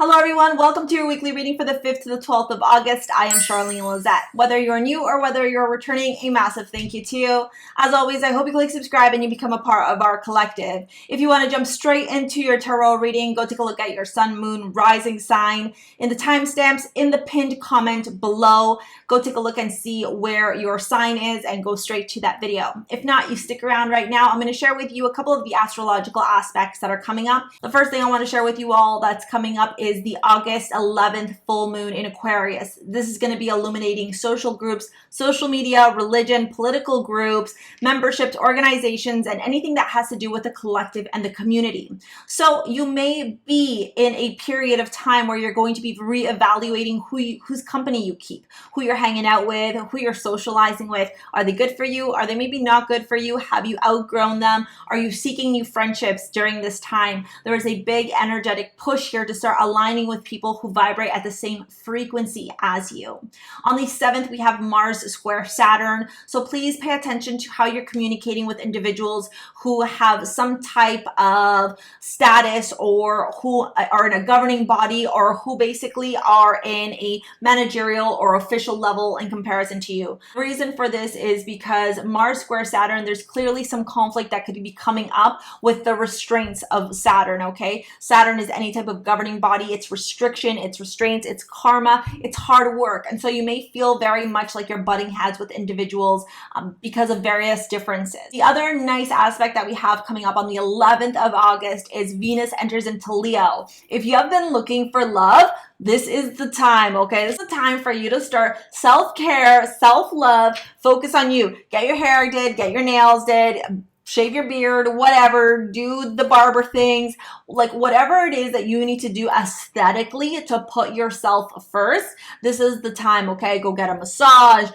Hello everyone, welcome to your weekly reading for the 5th to the 12th of August. I am Charlene Lizette. Whether you're new or whether you're returning, a massive thank you to you. As always, I hope you click subscribe and you become a part of our collective. If you want to jump straight into your tarot reading, go take a look at your sun, moon, rising sign in the timestamps in the pinned comment below. Go take a look and see where your sign is and go straight to that video. If not, you stick around right now. I'm going to share with you a couple of the astrological aspects that are coming up. The first thing I want to share with you all that's coming up is the August 11th full moon in Aquarius. This is going to be illuminating social groups, social media, religion, political groups, memberships, organizations, and anything that has to do with the collective and the community. So you may be in a period of time where you're going to be reevaluating whose company you keep, who you're hanging out with, who you're socializing with. Are they good for you? Are they maybe not good for you? Have you outgrown them? Are you seeking new friendships during this time? There is a big energetic push here to start aligning with people who vibrate at the same frequency as you. On the 7th, we have Mars square Saturn. So please pay attention to how you're communicating with individuals who have some type of status or who are in a governing body or who basically are in a managerial or official level in comparison to you. The reason for this is because Mars square Saturn, there's clearly some conflict that could be coming up with the restraints of Saturn, okay? Saturn is any type of governing body. It's restriction, it's restraints, it's karma, it's hard work. And so you may feel very much like you're butting heads with individuals because of various differences. The other nice aspect that we have coming up on the 11th of August is Venus enters into Leo. If you have been looking for love, this is the time, okay? This is the time for you to start self-care, self-love, focus on you. Get your hair did, get your nails did, shave your beard, whatever, do the barber things, like whatever it is that you need to do aesthetically to put yourself first. This is the time, okay? Go get a massage,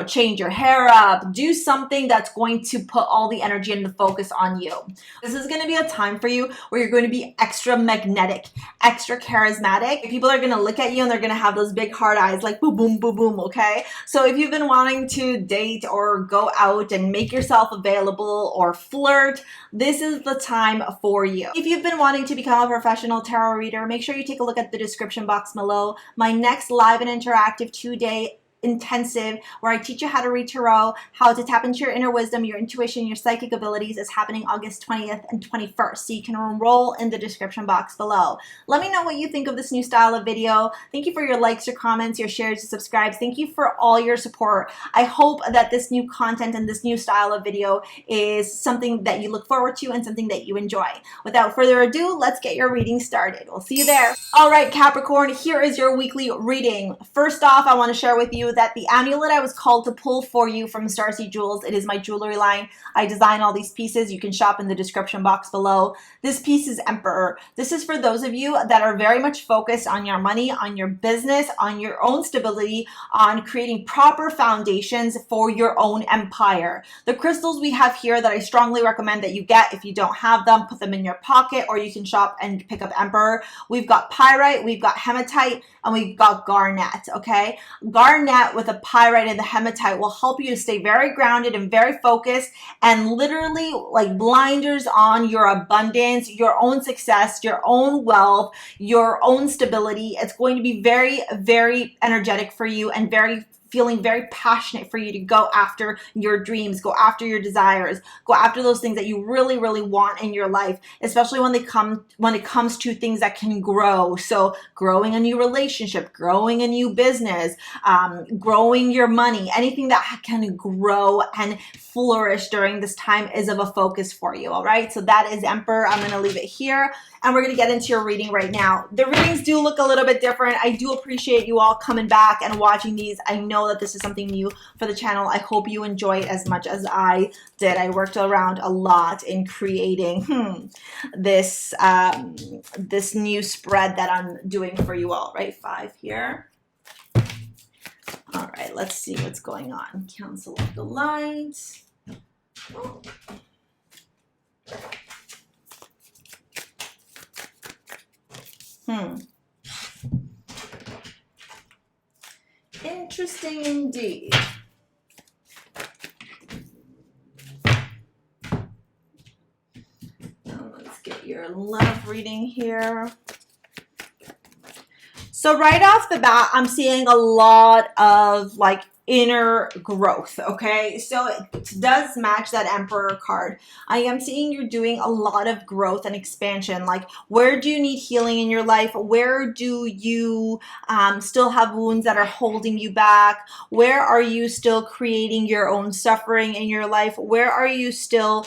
change your hair up, do something that's going to put all the energy and the focus on you. This is going to be a time for you where you're going to be extra magnetic, extra charismatic. People are going to look at you and they're going to have those big hard eyes like boom, boom, boom, boom, okay? So if you've been wanting to date or go out and make yourself available or flirt, this is the time for you. If you've been wanting to become a professional tarot reader, make sure you take a look at the description box below. My next live and interactive 2-day intensive where I teach you how to read tarot, how to tap into your inner wisdom, your intuition, your psychic abilities is happening August 20th and 21st. So you can enroll in the description box below. Let me know what you think of this new style of video. Thank you for your likes, your comments, your shares, your subscribes. Thank you for all your support. I hope that this new content and this new style of video is something that you look forward to and something that you enjoy. Without further ado, let's get your reading started. We'll see you there. All right, Capricorn, here is your weekly reading. First off, I want to share with you that the amulet I was called to pull for you from STARSEA Jewels, it is my jewelry line. I design all these pieces. You can shop in the description box below. This piece is Emperor. This is for those of you that are very much focused on your money, on your business, on your own stability, on creating proper foundations for your own empire. The crystals we have here that I strongly recommend that you get, if you don't have them, put them in your pocket or you can shop and pick up Emperor. We've got pyrite, we've got hematite, and we've got garnet, okay? Garnet with a pyrite and the hematite will help you to stay very grounded and very focused and literally like blinders on your abundance, your own success, your own wealth, your own stability. It's going to be very, very energetic for you and feeling very passionate for you to go after your dreams, go after your desires, go after those things that you really, really want in your life, especially when it comes to things that can grow. So growing a new relationship, growing a new business, growing your money, anything that can grow and flourish during this time is of a focus for you. All right. So that is Emperor. I'm going to leave it here and we're going to get into your reading right now. The readings do look a little bit different. I do appreciate you all coming back and watching these. I know that this is something new for the channel. I hope you enjoy it as much as I did. I worked around a lot in creating this new spread that I'm doing for you all. Right, 5 here. All right, let's see what's going on. Cancel out the lights. Interesting indeed. Now let's get your love reading here. So right off the bat, I'm seeing a lot of like inner growth, okay? So it does match that Emperor card. I am seeing you're doing a lot of growth and expansion. Like, where do you need healing in your life? Where do you still have wounds that are holding you back? Where are you still creating your own suffering in your life? Where are you still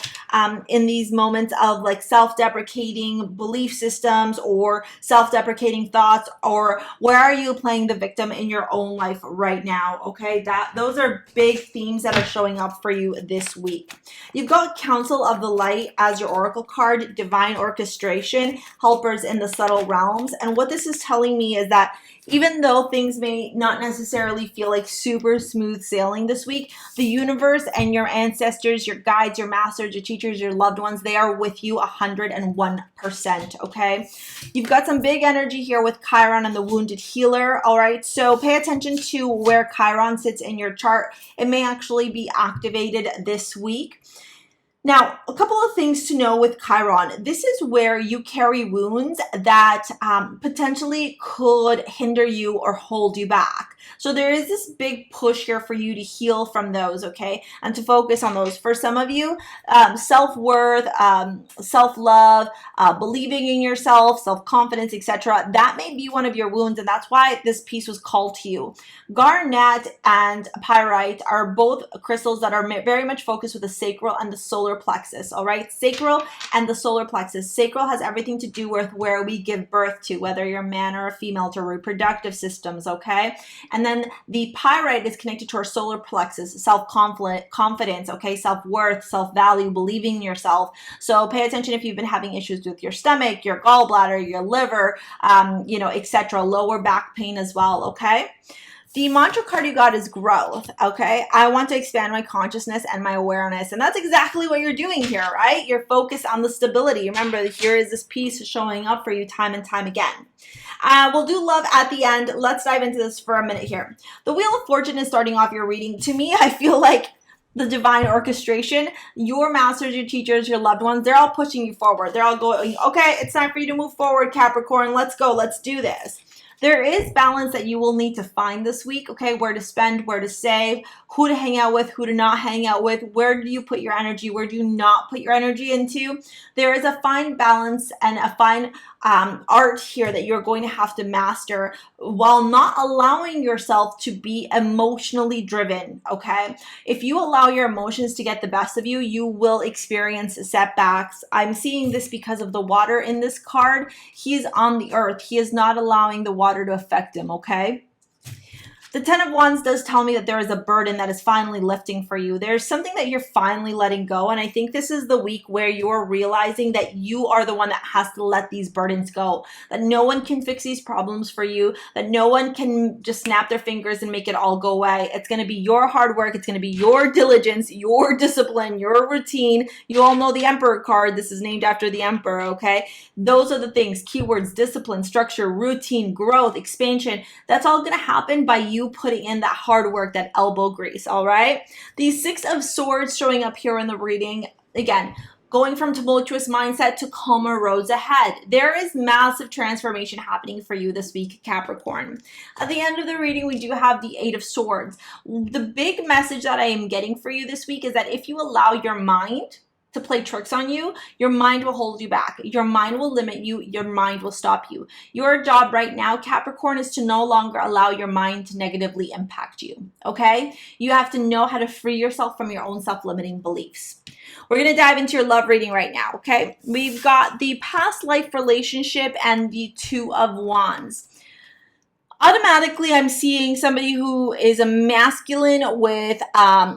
in these moments of like self-deprecating belief systems or self-deprecating thoughts, or where are you playing the victim in your own life right now? Okay, those are big themes that are showing up for you this week. You've got Council of the Light as your oracle card, divine orchestration, helpers in the subtle realms. And what this is telling me is that even though things may not necessarily feel like super smooth sailing this week, the universe and your ancestors, your guides, your masters, your teachers, your loved ones, they are with you 101%, okay? You've got some big energy here with Chiron and the wounded healer, all right? So pay attention to where Chiron sits in your chart. It may actually be activated this week. Now, a couple of things to know with Chiron. This is where you carry wounds that potentially could hinder you or hold you back. So there is this big push here for you to heal from those, okay? And to focus on those. For some of you, self-worth, self-love, believing in yourself, self-confidence, etc. That may be one of your wounds, and that's why this piece was called to you. Garnet and pyrite are both crystals that are very much focused with the sacral and the solar plexus, all right? Sacral and the solar plexus. Sacral has everything to do with where we give birth to, whether you're a man or a female, to reproductive systems, okay? And then the pyrite is connected to our solar plexus, self-confidence, okay? Self-worth, self-value, believing in yourself. So pay attention if you've been having issues with your stomach, your gallbladder, your liver, you know, etc. Lower back pain as well, okay? The mantra card you got is growth, okay? I want to expand my consciousness and my awareness. And that's exactly what you're doing here, right? You're focused on the stability. Remember, here is this piece showing up for you time and time again. We'll do love at the end. Let's dive into this for a minute here. The Wheel of Fortune is starting off your reading. To me, I feel like the divine orchestration, your masters, your teachers, your loved ones, they're all pushing you forward. They're all going, okay, it's time for you to move forward, Capricorn. Let's go. Let's do this. There is balance that you will need to find this week, okay? Where to spend, where to save, who to hang out with, who to not hang out with, where do you put your energy, where do you not put your energy into. There is a fine balance and a fine art here that you're going to have to master while not allowing yourself to be emotionally driven, okay? If you allow your emotions to get the best of you, you will experience setbacks. I'm seeing this because of the water in this card. He's on the earth. He is not allowing the water to affect him, okay? The Ten of Wands does tell me that there is a burden that is finally lifting for you. There's something that you're finally letting go. And I think this is the week where you're realizing that you are the one that has to let these burdens go. That no one can fix these problems for you. That no one can just snap their fingers and make it all go away. It's going to be your hard work. It's going to be your diligence, your discipline, your routine. You all know the Emperor card. This is named after the Emperor, okay? Those are the things. Keywords: discipline, structure, routine, growth, expansion. That's all going to happen by you putting in that hard work, that elbow grease, all right? The Six of Swords showing up here in the reading. Again, going from tumultuous mindset to calmer roads ahead. There is massive transformation happening for you this week, Capricorn. At the end of the reading, we do have the Eight of Swords. The big message that I am getting for you this week is that if you allow your mind to play tricks on you, your mind will hold you back. Your mind will limit you. Your mind will stop you. Your job right now, Capricorn, is to no longer allow your mind to negatively impact you, okay? You have to know how to free yourself from your own self-limiting beliefs. We're going to dive into your love reading right now, okay? We've got the past life relationship and the Two of Wands. Automatically, I'm seeing somebody who is a masculine with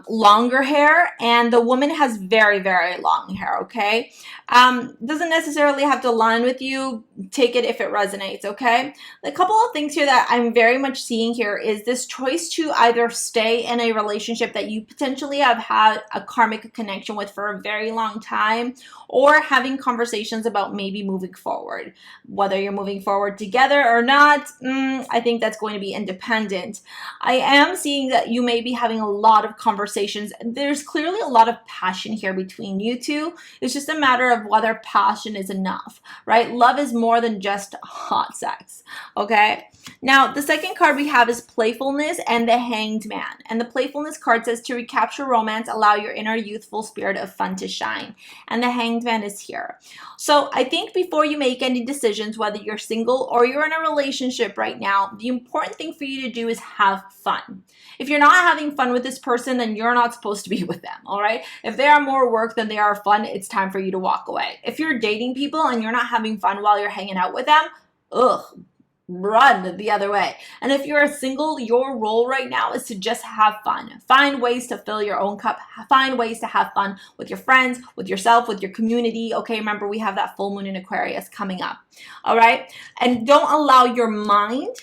longer hair, and the woman has very, very long hair, okay? Doesn't necessarily have to align with you. Take it if it resonates, okay? A couple of things here that I'm very much seeing here is this choice to either stay in a relationship that you potentially have had a karmic connection with for a very long time, or having conversations about maybe moving forward. Whether you're moving forward together or not, I think that's going to be independent. I am seeing that you may be having a lot of conversations. There's clearly a lot of passion here between you two. It's just a matter of whether passion is enough, right? Love is more than just hot sex, okay? Now, the second card we have is playfulness and the Hanged Man. And the playfulness card says to recapture romance, allow your inner youthful spirit of fun to shine. And the Hanged Man is here. So I think before you make any decisions, whether you're single or you're in a relationship right now, the important thing for you to do is have fun. If you're not having fun with this person, then you're not supposed to be with them, all right? If they are more work than they are fun, it's time for you to walk away. If you're dating people and you're not having fun while you're hanging out with them, ugh, run the other way. And if you're a single, your role right now is to just have fun. Find ways to fill your own cup. Find ways to have fun with your friends, with yourself, with your community. Okay, remember we have that full moon in Aquarius coming up. All right? And don't allow your mind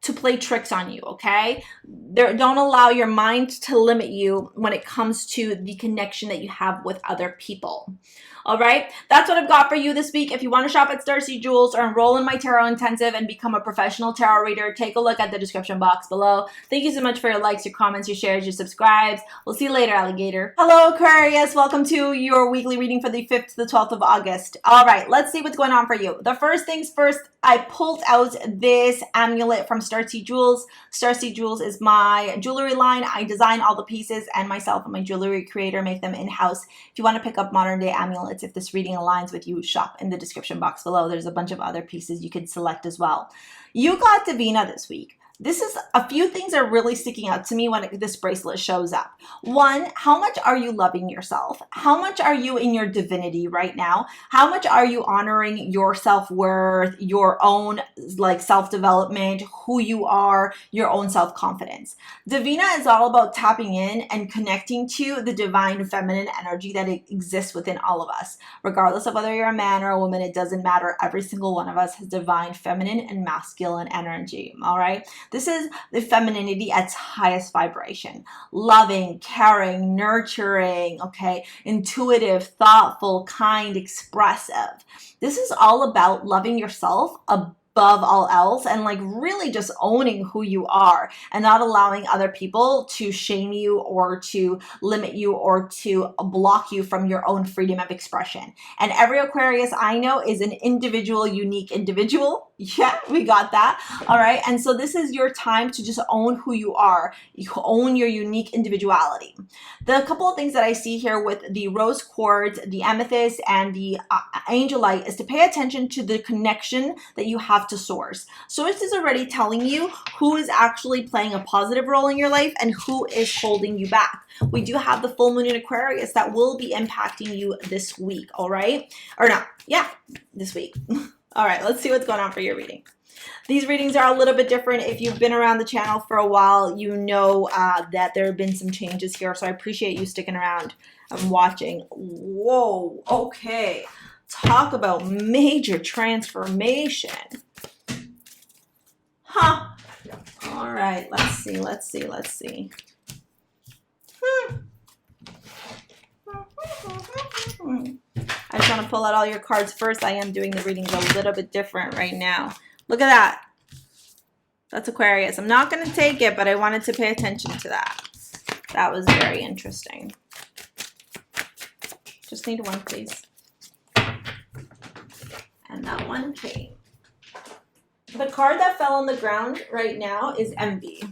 to play tricks on you, okay? Don't allow your mind to limit you when it comes to the connection that you have with other people. All right, that's what I've got for you this week. If you want to shop at STARSEA Jewels or enroll in my tarot intensive and become a professional tarot reader, take a look at the description box below. Thank you so much for your likes, your comments, your shares, your subscribes. We'll see you later, alligator. Hello, Aquarius. Welcome to your weekly reading for the 5th to the 12th of August. All right, let's see what's going on for you. The first things first, I pulled out this amulet from STARSEA Jewels. STARSEA Jewels is my jewelry line. I design all the pieces, and myself and my jewelry creator make them in-house. If you want to pick up modern day amulets, if this reading aligns with you, shop in the description box below. There's a bunch of other pieces you could select as well. You got Divina this week. This is a few things are really sticking out to me when this bracelet shows up. One, how much are you loving yourself? How much are you in your divinity right now? How much are you honoring your self-worth, your own like self-development, who you are, your own self-confidence? Divina is all about tapping in and connecting to the divine feminine energy that exists within all of us. Regardless of whether you're a man or a woman, it doesn't matter. Every single one of us has divine feminine and masculine energy, all right? This is the femininity at its highest vibration. Loving, caring, nurturing, okay, intuitive, thoughtful, kind, expressive. This is all about loving yourself above all else and like really just owning who you are and not allowing other people to shame you or to limit you or to block you from your own freedom of expression. And every Aquarius I know is an individual, unique individual. Yeah, we got that. All right. And so this is your time to just own who you are. You own your unique individuality. The couple of things that I see here with the rose quartz, the amethyst, and the angelite is to pay attention to the connection that you have to source. Source is already telling you who is actually playing a positive role in your life and who is holding you back. We do have the full moon in Aquarius that will be impacting you this week. All right. Or not. Yeah, this week. All right, let's see what's going on for your reading. These readings are a little bit different. If you've been around the channel for a while, you know that there have been some changes here. So I appreciate you sticking around and watching. Whoa, okay. Talk about major transformation. Huh. All right, let's see. I just want to pull out all your cards first. I am doing the readings a little bit different right now. Look at that. That's Aquarius. I'm not going to take it, but I wanted to pay attention to that. That was very interesting. Just need one, please. And that one came. The card that fell on the ground right now is Envy.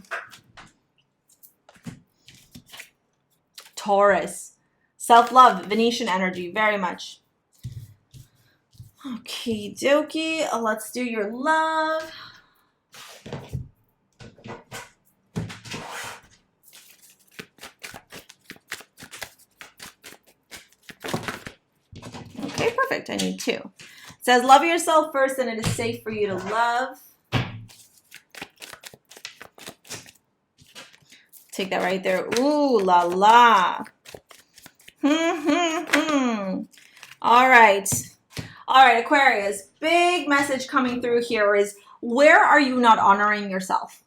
Taurus. Self-love, Venetian energy, very much. Okie dokie, let's do your love. Okay, perfect, I need two. It says, love yourself first and it is safe for you to love. Take that right there. Ooh la la. All right. All right, Aquarius, big message coming through here is, where are you not honoring yourself?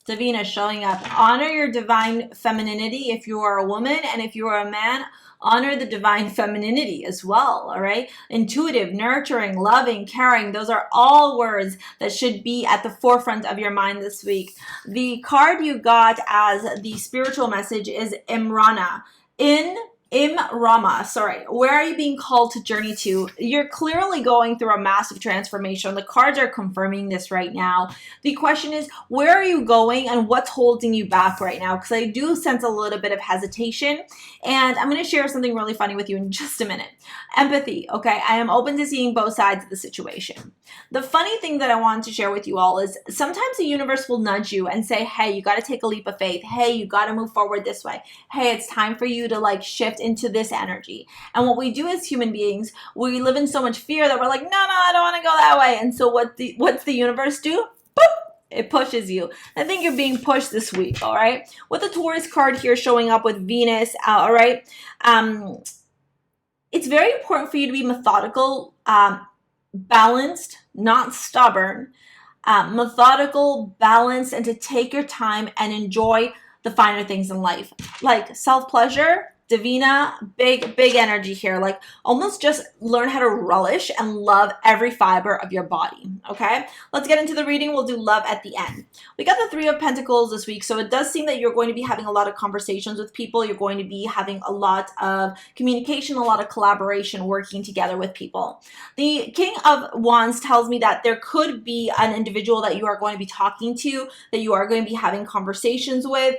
Divina showing up. Honor your divine femininity if you are a woman, and if you are a man, honor the divine femininity as well, all right? Intuitive, nurturing, loving, caring, those are all words that should be at the forefront of your mind this week. The card you got as the spiritual message is Imrana. In Rama, sorry. Where are you being called to journey to? You're clearly going through a massive transformation. The cards are confirming this right now. The question is, where are you going and what's holding you back right now? Because I do sense a little bit of hesitation. And I'm going to share something really funny with you in just a minute. Empathy, okay? I am open to seeing both sides of the situation. The funny thing that I wanted to share with you all is sometimes the universe will nudge you and say, hey, you got to take a leap of faith. Hey, you got to move forward this way. Hey, it's time for you to like shift into this energy. And what we do as human beings, we live in so much fear that we're like, no, I don't want to go that way. And so what's the universe do? Boop! It pushes you. I think you're being pushed this week, all right? With the Taurus card here showing up with Venus, all right? It's very important for you to be methodical, balanced, not stubborn, methodical, balanced, and to take your time and enjoy the finer things in life. Like self-pleasure, Divina, big energy here. Like almost just learn how to relish and love every fiber of your body, okay? Let's get into the reading. We'll do love at the end. We got the Three of Pentacles this week, so it does seem that you're going to be having a lot of conversations with people. You're going to be having a lot of communication, a lot of collaboration, working together with people. The King of Wands tells me that there could be an individual that you are going to be talking to, that you are going to be having conversations with.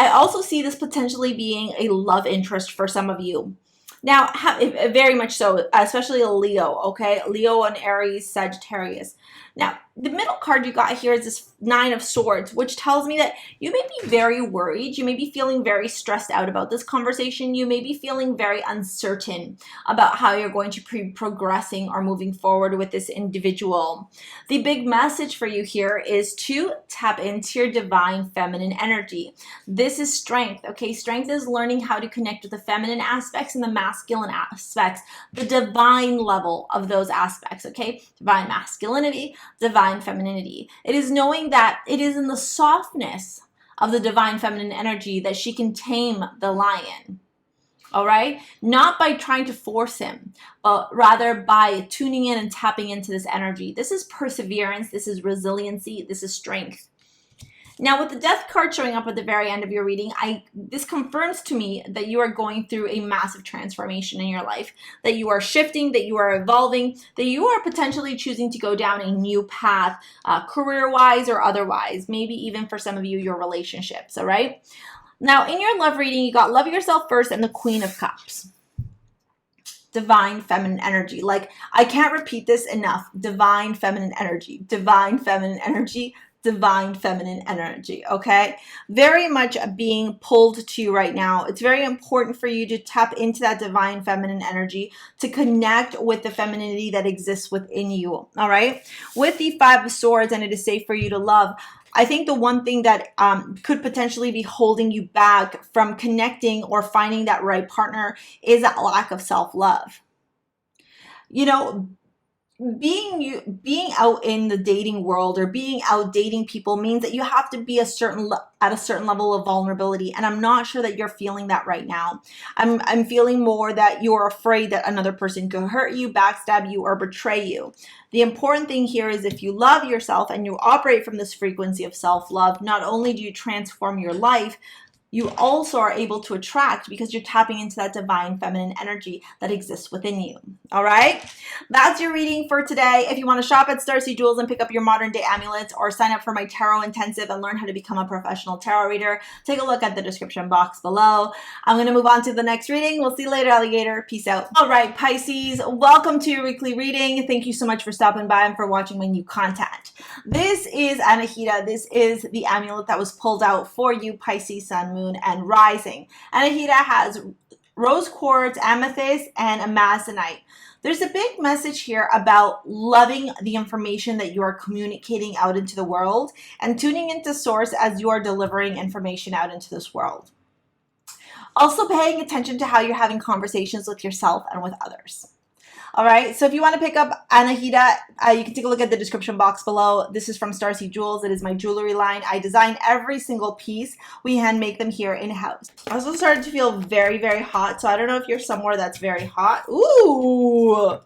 I also see this potentially being a love interest for some of you. Now, very much so, especially a Leo, okay? Leo and Aries, Sagittarius. Now, the middle card you got here is this Nine of Swords, which tells me that you may be very worried. You may be feeling very stressed out about this conversation. You may be feeling very uncertain about how you're going to be progressing or moving forward with this individual. The big message for you here is to tap into your divine feminine energy. This is strength, okay? Strength is learning how to connect with the feminine aspects and the masculine aspects, the divine level of those aspects, okay? Divine masculinity, divine femininity. It is knowing that it is in the softness of the divine feminine energy that she can tame the lion. All right? Not by trying to force him, but rather by tuning in and tapping into this energy. This is perseverance. This is resiliency. This is strength. Now, with the Death card showing up at the very end of your reading, this confirms to me that you are going through a massive transformation in your life, that you are shifting, that you are evolving, that you are potentially choosing to go down a new path, career-wise or otherwise, maybe even for some of you, your relationships, all right? Now, in your love reading, you got Love Yourself First and the Queen of Cups. Divine feminine energy. Like, I can't repeat this enough. Divine feminine energy. Divine feminine energy. Divine feminine energy, okay? Very much being pulled to you right now. It's very important for you to tap into that divine feminine energy, to connect with the femininity that exists within you, all right? With the Five of Swords, and it is safe for you to love, I think the one thing that could potentially be holding you back from connecting or finding that right partner is that lack of self-love. You know, being out in the dating world or being out dating people means that you have to be at a certain level of vulnerability, and I'm not sure that you're feeling that right now. I'm feeling more that you're afraid that another person could hurt you, backstab you, or betray you. The important thing here is if you love yourself and you operate from this frequency of self-love, not only do you transform your life, you also are able to attract because you're tapping into that divine feminine energy that exists within you. All right? That's your reading for today. If you want to shop at STARSEA Jewels and pick up your modern day amulets or sign up for my tarot intensive and learn how to become a professional tarot reader, take a look at the description box below. I'm going to move on to the next reading. We'll see you later, alligator. Peace out. All right, Pisces, welcome to your weekly reading. Thank you so much for stopping by and for watching my new content. This is Anahita. This is the amulet that was pulled out for you, Pisces, Sun, Moon, and Rising. Anahita has rose quartz, amethyst, and amazonite. There's a big message here about loving the information that you are communicating out into the world and tuning into source as you are delivering information out into this world. Also paying attention to how you're having conversations with yourself and with others. All right, so if you want to pick up Anahita, you can take a look at the description box below. This is from STARSEA Jewels. It is my jewelry line. I design every single piece. We hand make them here in-house. I also started to feel very, very hot, so I don't know if you're somewhere that's very hot. Ooh!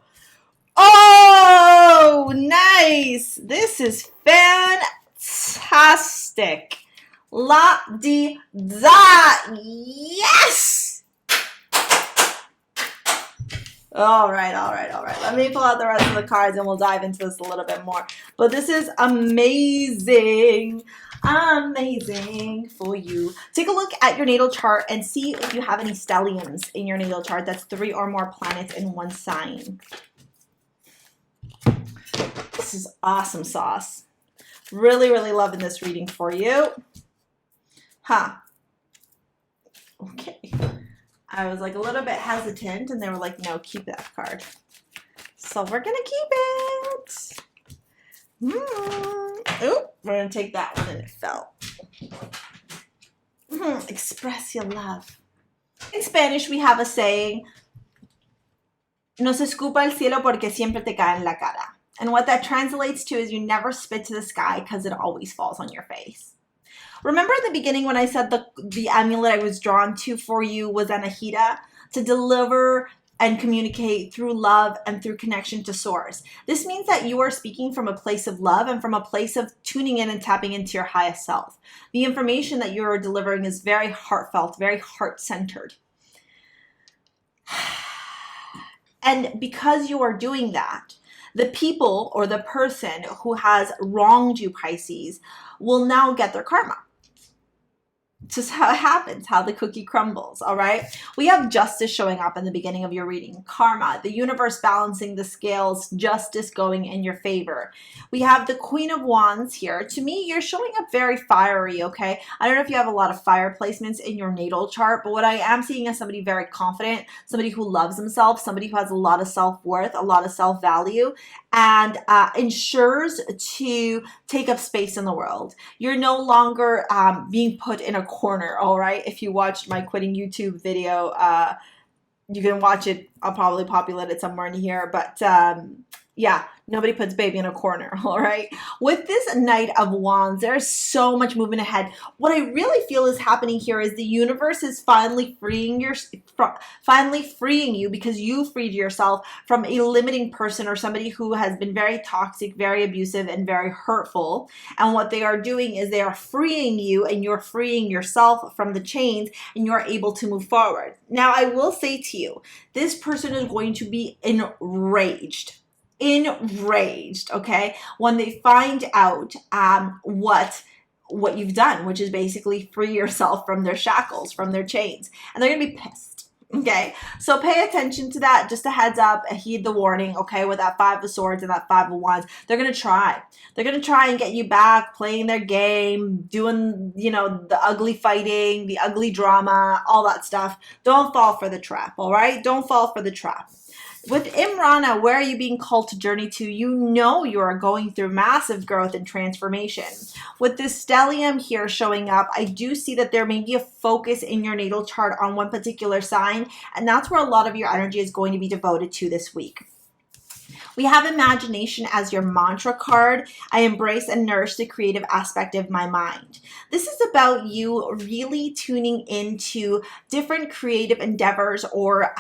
Oh, nice! This is fantastic. La di da! Yes! All right, all right, all right. Let me pull out the rest of the cards and we'll dive into this a little bit more. But this is amazing. Amazing for you. Take a look at your natal chart and see if you have any stelliums in your natal chart. That's 3 or more planets in one sign. This is awesome sauce. Really, really loving this reading for you. Huh. Okay. I was like a little bit hesitant and they were like, no, keep that card. So we're going to keep it. Oh, we're going to take that one and it fell. Express your love. In Spanish, we have a saying, no se escupa el cielo porque siempre te cae en la cara. And what that translates to is you never spit to the sky because it always falls on your face. Remember at the beginning when I said the amulet I was drawn to for you was Anahita, to deliver and communicate through love and through connection to source. This means that you are speaking from a place of love and from a place of tuning in and tapping into your highest self. The information that you're delivering is very heartfelt, very heart-centered. And because you are doing that, the people or the person who has wronged you, Pisces, will now get their karma. Just how it happens, how the cookie crumbles, all right? We have justice showing up in the beginning of your reading. Karma, the universe balancing the scales, justice going in your favor. We have the Queen of Wands here. To me, you're showing up very fiery, okay? I don't know if you have a lot of fire placements in your natal chart, but what I am seeing is somebody very confident, somebody who loves himself, somebody who has a lot of self-worth, a lot of self-value, and ensures to take up space in the world. You're no longer being put in a corner, all right? If you watched my quitting YouTube video, you can watch it. I'll probably populate it somewhere in here, but yeah, nobody puts baby in a corner, all right? With this Knight of Wands, there's so much movement ahead. What I really feel is happening here is the universe is finally freeing you because you freed yourself from a limiting person or somebody who has been very toxic, very abusive, and very hurtful. And what they are doing is they are freeing you and you're freeing yourself from the chains and you're able to move forward. Now, I will say to you, this person is going to be enraged, okay, when they find out what you've done, which is basically free yourself from their shackles, from their chains, and they're gonna be pissed. Okay, so pay attention to that. Just a heads up, heed the warning, okay, with that 5 of Swords and that 5 of Wands. They're going to try. They're going to try and get you back, playing their game, doing, you know, the ugly fighting, the ugly drama, all that stuff. Don't fall for the trap, all right? Don't fall for the trap. With Imrana, where are you being called to journey to? You know you are going through massive growth and transformation. With this stellium here showing up, I do see that there may be a focus in your natal chart on one particular sign, and that's where a lot of your energy is going to be devoted to this week. We have imagination as your mantra card. I embrace and nourish the creative aspect of my mind. This is about you really tuning into different creative endeavors or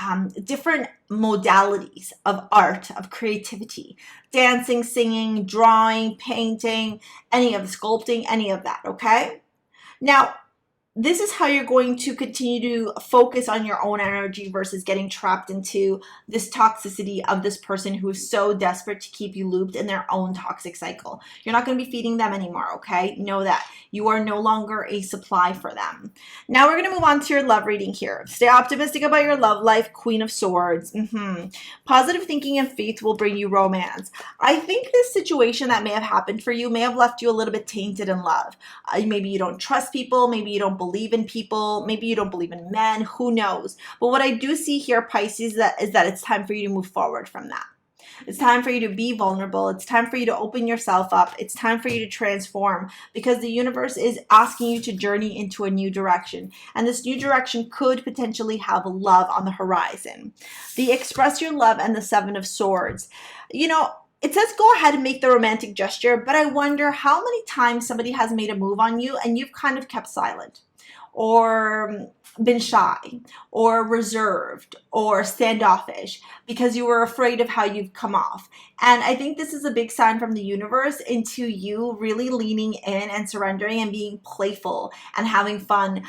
different modalities of art, of creativity, dancing, singing, drawing, painting, any of sculpting, any of that, okay? Now, this is how you're going to continue to focus on your own energy versus getting trapped into this toxicity of this person who is so desperate to keep you looped in their own toxic cycle. You're not going to be feeding them anymore, okay? Know that. You are no longer a supply for them. Now we're going to move on to your love reading here. Stay optimistic about your love life, Queen of Swords. Positive thinking and faith will bring you romance. I think this situation that may have happened for you may have left you a little bit tainted in love. Maybe you don't trust people. Maybe you don't believe in people. Maybe you don't believe in men. Who knows? But what I do see here, Pisces, is that it's time for you to move forward from that. It's time for you to be vulnerable. It's time for you to open yourself up. It's time for you to transform because the universe is asking you to journey into a new direction. And this new direction could potentially have love on the horizon. The Express Your Love and the 7 of Swords. You know, it says go ahead and make the romantic gesture, but I wonder how many times somebody has made a move on you and you've kind of kept silent. or been shy or reserved or standoffish because you were afraid of how you've come off. And I think this is a big sign from the universe into you really leaning in and surrendering and being playful and having fun,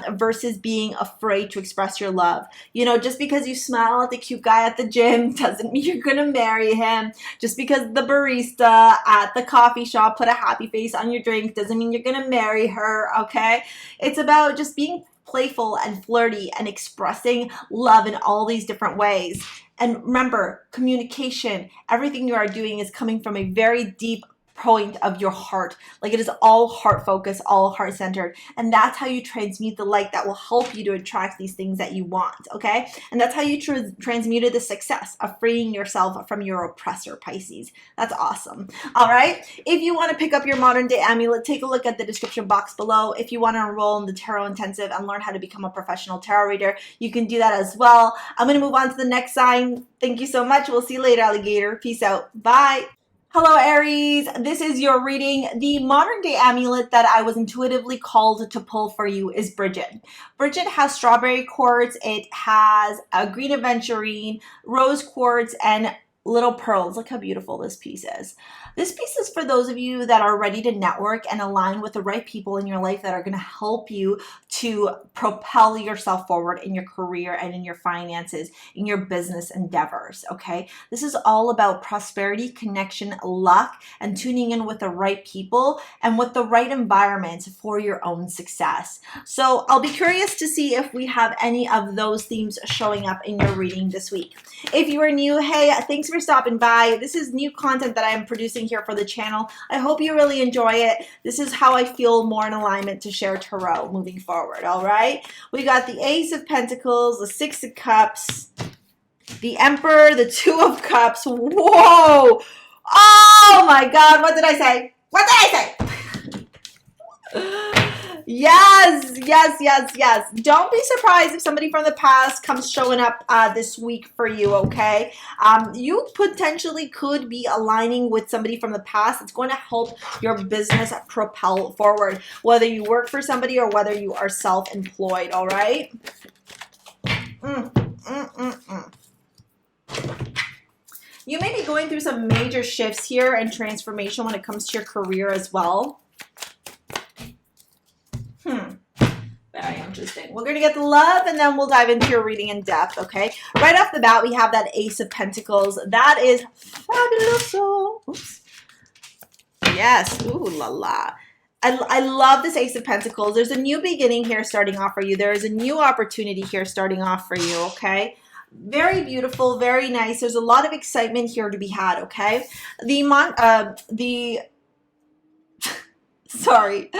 versus being afraid to express your love. You know, just because you smile at the cute guy at the gym doesn't mean you're gonna marry him. Just because the barista at the coffee shop put a happy face on your drink doesn't mean you're gonna marry her, okay? It's about just being playful and flirty and expressing love in all these different ways. And remember, communication, everything you are doing is coming from a very deep point of your heart. Like, it is all heart focused, all heart centered. And that's how you transmute the light that will help you to attract these things that you want, okay? And that's how you transmuted the success of freeing yourself from your oppressor, Pisces. That's awesome. All right. If you want to pick up your modern day amulet, take a look at the description box below. If you want to enroll in the Tarot Intensive and learn how to become a professional tarot reader, you can do that as well. I'm going to move on to the next sign. Thank you so much. We'll see you later, alligator. Peace out. Bye. Hello, Aries. This is your reading. The modern day amulet that I was intuitively called to pull for you is Bridget. Bridget has strawberry quartz. It has a green aventurine, rose quartz, and little pearls. Look how beautiful this piece is. This piece is for those of you that are ready to network and align with the right people in your life that are going to help you to propel yourself forward in your career and in your finances, in your business endeavors, okay? This is all about prosperity, connection, luck, and tuning in with the right people and with the right environment for your own success. So I'll be curious to see if we have any of those themes showing up in your reading this week. If you are new, hey, thanks for stopping by. This is new content that I am producing here for the channel. I hope you really enjoy it. This is how I feel more in alignment to share tarot moving forward, all right? We got the Ace of Pentacles, the Six of Cups, the Emperor, the Two of Cups. Whoa! Oh my God, what did I say? What did I say? Yes, yes, yes, yes. Don't be surprised if somebody from the past comes showing up this week for you, okay? You potentially could be aligning with somebody from the past. It's going to help your business propel forward, whether you work for somebody or whether you are self-employed, all right? You may be going through some major shifts here and transformation when it comes to your career as well. Very interesting. We're going to get the love and then we'll dive into your reading in depth, okay? Right off the bat, we have that Ace of Pentacles. That is fabulous. Oops. Yes. Ooh la la. I love this Ace of Pentacles. There's a new beginning here starting off for you. There is a new opportunity here starting off for you, okay? Very beautiful, very nice. There's a lot of excitement here to be had, okay? Sorry,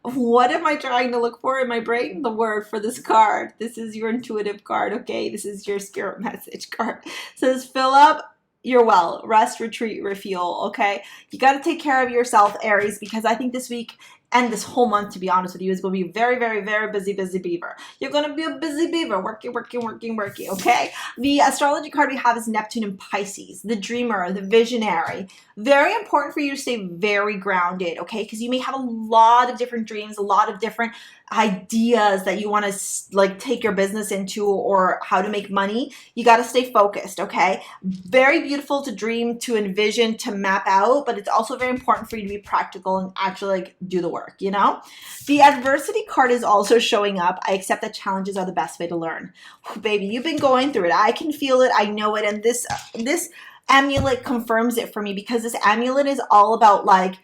what am I trying to look for in my brain? The word for this card. This is your intuitive card, okay? This is your spirit message card. It says, fill up your well, rest, retreat, refuel, okay? You got to take care of yourself, Aries, because I think this week and this whole month, to be honest with you, is going to be very, very, very busy beaver. You're going to be a busy beaver, working, okay? The astrology card we have is Neptune and Pisces, the dreamer, the visionary. Very important for you to stay very grounded, okay? Because you may have a lot of different dreams, a lot of different ideas that you want to like take your business into or how to make money. You got to stay focused, okay? Very beautiful to dream, to envision, to map out, but it's also very important for you to be practical and actually like do the work, you know? The adversity card is also showing up. I accept that challenges are the best way to learn. Oh, baby, you've been going through it. I can feel it. I know it. And this amulet confirms it for me because this amulet is all about like,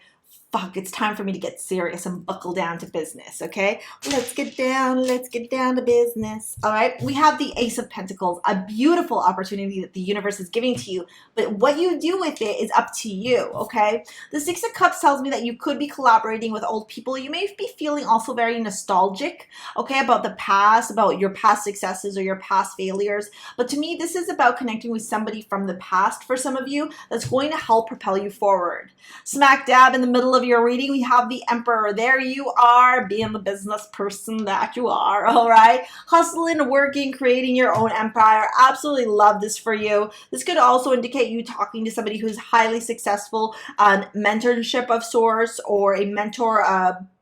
fuck, it's time for me to get serious and buckle down to business, okay? Let's get down to business, all right? We have the Ace of Pentacles, a beautiful opportunity that the universe is giving to you, but what you do with it is up to you, okay? The Six of Cups tells me that you could be collaborating with old people. You may be feeling also very nostalgic, okay, about the past, about your past successes or your past failures, but to me, this is about connecting with somebody from the past for some of you that's going to help propel you forward. Smack dab in the middle of your reading, we have the Emperor. There you are, being the business person that you are, all right? Hustling, working, creating your own empire. Absolutely love this for you. This could also indicate you talking to somebody who's highly successful on mentorship of sorts or a mentor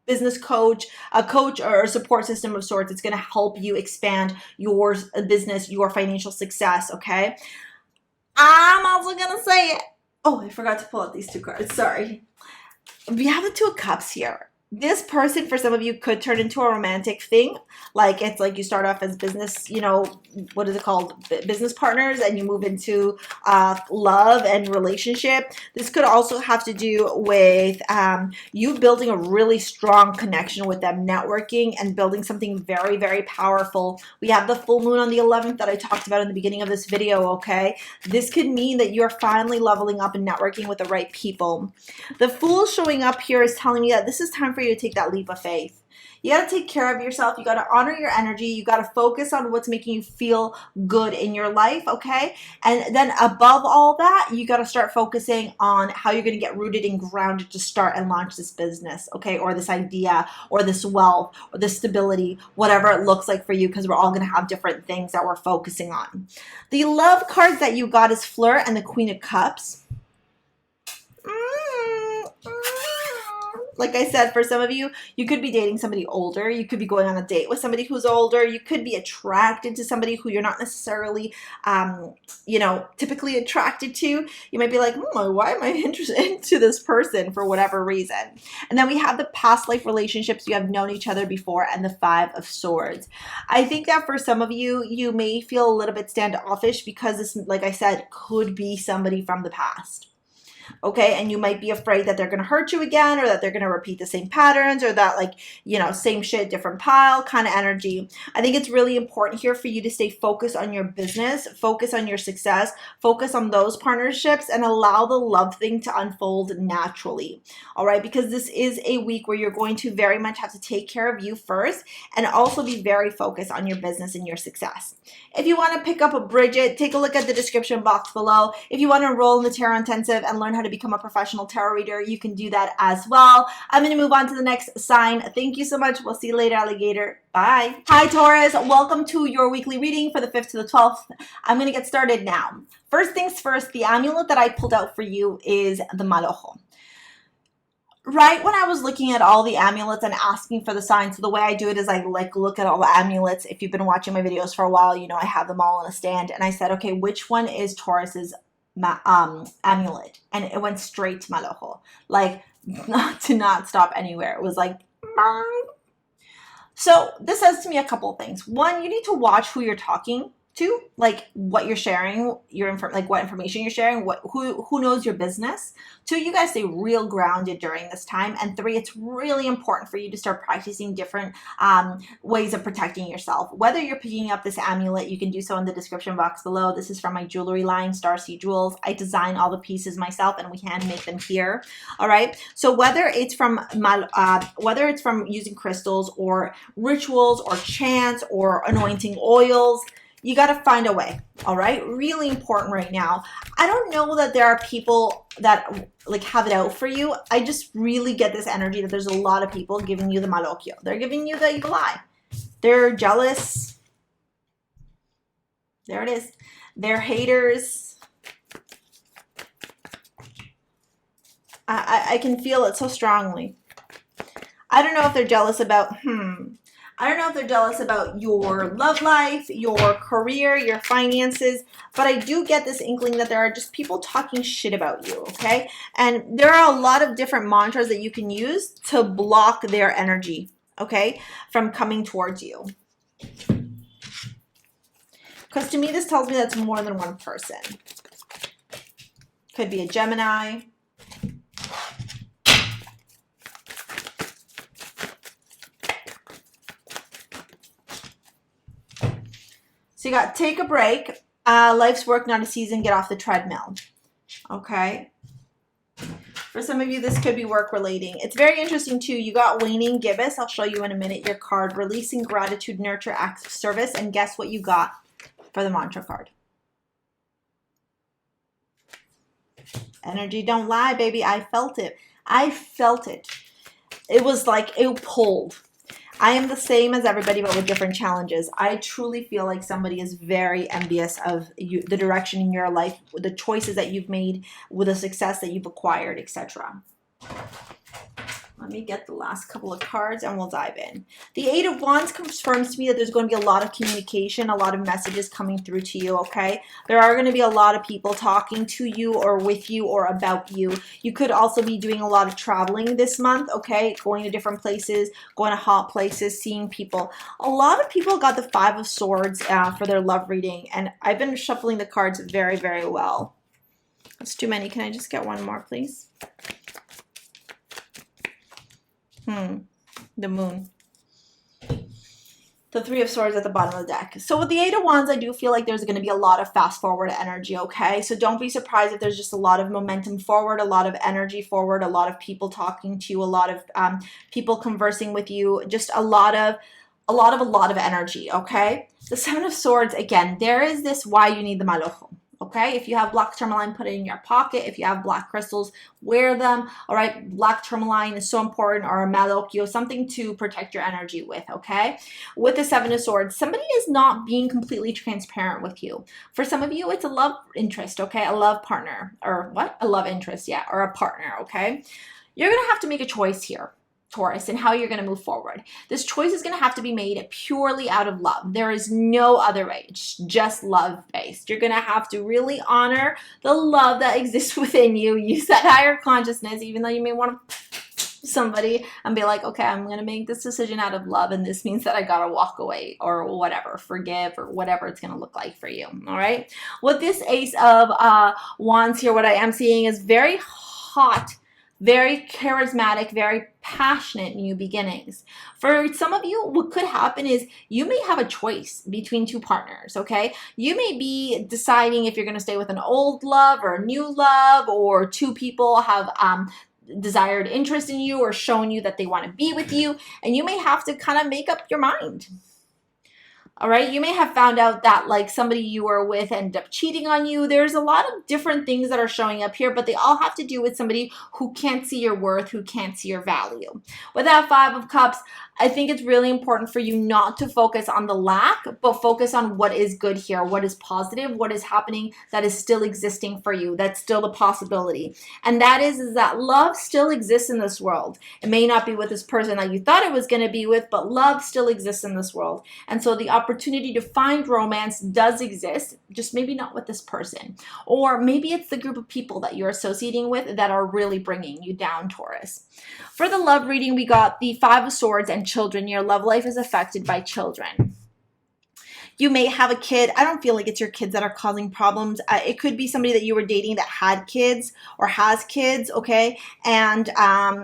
business coach, a coach or a support system of sorts. It's going to help you expand your business, your financial success, okay? I'm also going to say it. Oh, I forgot to pull out these two cards. Sorry. We have the Two of Cups here. This person, for some of you, could turn into a romantic thing. Like, it's like you start off as business, you know, what is it called? Business partners, and you move into love and relationship. This could also have to do with you building a really strong connection with them, networking and building something very, very powerful. We have the full moon on the 11th that I talked about in the beginning of this video, okay? This could mean that you're finally leveling up and networking with the right people. The Fool showing up here is telling me that this is time for you to take that leap of faith. You got to take care of yourself. You got to honor your energy. You got to focus on what's making you feel good in your life, okay? And then above all that, you got to start focusing on how you're going to get rooted and grounded to start and launch this business, okay? Or this idea, or this wealth, or this stability, whatever it looks like for you, because we're all going to have different things that we're focusing on. The love cards that you got is Flirt and the Queen of Cups. Like I said, for some of you, you could be dating somebody older. You could be going on a date with somebody who's older. You could be attracted to somebody who you're not necessarily, you know, typically attracted to. You might be like, why am I interested into this person for whatever reason? And then we have the past life relationships. You have known each other before, and the Five of Swords. I think that for some of you, you may feel a little bit standoffish because this, like I said, could be somebody from the past. Okay, and you might be afraid that they're going to hurt you again, or that they're going to repeat the same patterns, or that, like, you know, same shit, different pile kind of energy. I think it's really important here for you to stay focused on your business, focus on your success, focus on those partnerships, and allow the love thing to unfold naturally. All right, because this is a week where you're going to very much have to take care of you first, and also be very focused on your business and your success. If you want to pick up a Bridget, take a look at the description box below. If you want to enroll in the Tarot Intensive and learn how to become a professional tarot reader, you can do that as well. I'm going to move on to the next sign. Thank you so much. We'll see you later, alligator. Bye. Hi, Taurus. Welcome to your weekly reading for the 5th to the 12th. I'm going to get started now. First things first, the amulet that I pulled out for you is the Malojo. Right when I was looking at all the amulets and asking for the signs, so the way I do it is I like look at all the amulets. If you've been watching my videos for a while, you know I have them all on a stand. And I said, okay, which one is Taurus's amulet? And it went straight to Malojo. Like, not stop anywhere. It was like, bang. So this says to me a couple of things. One, you need to watch who you're talking to, like what you're sharing, like what information you're sharing, who knows your business. 2, you guys stay real grounded during this time. And 3, it's really important for you to start practicing different ways of protecting yourself. Whether you're picking up this amulet, you can do so in the description box below. This is from my jewelry line, STARSEA Jewels. I design all the pieces myself, and we hand make them here. All right. So whether it's from using crystals or rituals or chants or anointing oils, you got to find a way. All right. Really important right now. I don't know that there are people that like have it out for you. I just really get this energy that there's a lot of people giving you the malocchio. They're giving you the eagle eye. They're jealous. There it is. They're haters. I can feel it so strongly. I don't know if they're jealous about, I don't know if they're jealous about your love life, your career, your finances, but I do get this inkling that there are just people talking shit about you, okay? And there are a lot of different mantras that you can use to block their energy, okay, from coming towards you. Because to me, this tells me that's more than one person. Could be a Gemini. So you got take a break. Life's work, not a season. Get off the treadmill. Okay. For some of you, this could be work relating. It's very interesting too. You got waning gibbous. I'll show you in a minute your card. Releasing gratitude, nurture, acts of service. And guess what you got for the mantra card? Energy don't lie, baby. I felt it. I felt it. It was like it pulled. I am the same as everybody, but with different challenges. I truly feel like somebody is very envious of you, the direction in your life, the choices that you've made, with the success that you've acquired, etc. Let me get the last couple of cards and we'll dive in. The Eight of Wands confirms to me that there's going to be a lot of communication, a lot of messages coming through to you, okay? There are going to be a lot of people talking to you or with you or about you. You could also be doing a lot of traveling this month, okay? Going to different places, going to hot places, seeing people. A lot of people got the Five of Swords for their love reading, and I've been shuffling the cards very, very well. That's too many. Can I just get one more, please? The Moon. The Three of Swords at the bottom of the deck. So with the Eight of Wands, I do feel like there's going to be a lot of fast forward energy, okay? So don't be surprised if there's just a lot of momentum forward, a lot of energy forward, a lot of people talking to you, a lot of people conversing with you, just a lot of energy, okay? The Seven of Swords, again, there is this why you need the malojo. Okay, if you have black tourmaline, put it in your pocket. If you have black crystals, wear them. All right, black tourmaline is so important, or a malocchio, something to protect your energy with, okay? With the Seven of Swords, somebody is not being completely transparent with you. For some of you, it's a love interest, okay? A love partner, or what? A love interest, yeah, or a partner, okay? You're going to have to make a choice here, Taurus, and how you're going to move forward. This choice is going to have to be made purely out of love. There is no other way. It's just love-based. You're going to have to really honor the love that exists within you. Use that higher consciousness, even though you may want to somebody and be like, okay, I'm going to make this decision out of love, and this means that I got to walk away or whatever, forgive or whatever it's going to look like for you, all right? With this Ace of Wands here, what I am seeing is very hot, very charismatic, very passionate new beginnings. For some of you, what could happen is you may have a choice between two partners, okay? You may be deciding if you're going to stay with an old love or a new love, or two people have desired interest in you or shown you that they want to be with you, and you may have to kind of make up your mind. All right, you may have found out that like somebody you were with ended up cheating on you. There's a lot of different things that are showing up here, but they all have to do with somebody who can't see your worth, who can't see your value. With that Five of Cups, I think it's really important for you not to focus on the lack, but focus on what is good here, what is positive, what is happening that is still existing for you. That's still a possibility. And that is that love still exists in this world. It may not be with this person that you thought it was going to be with, but love still exists in this world. And so the opportunity to find romance does exist, just maybe not with this person. Or maybe it's the group of people that you're associating with that are really bringing you down, Taurus. For the love reading, we got the Five of Swords and children. Your love life is affected by children. You may have a kid. I don't feel like it's your kids that are causing problems. It could be somebody that you were dating that had kids or has kids, okay? And,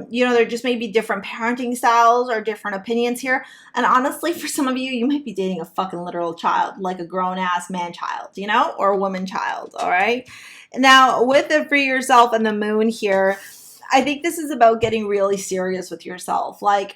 you know, there just may be different parenting styles or different opinions here. And honestly, for some of you, you might be dating a fucking literal child, like a grown-ass man-child, you know, or a woman-child, all right? Now, with the Free Yourself and the Moon here, I think this is about getting really serious with yourself. Like,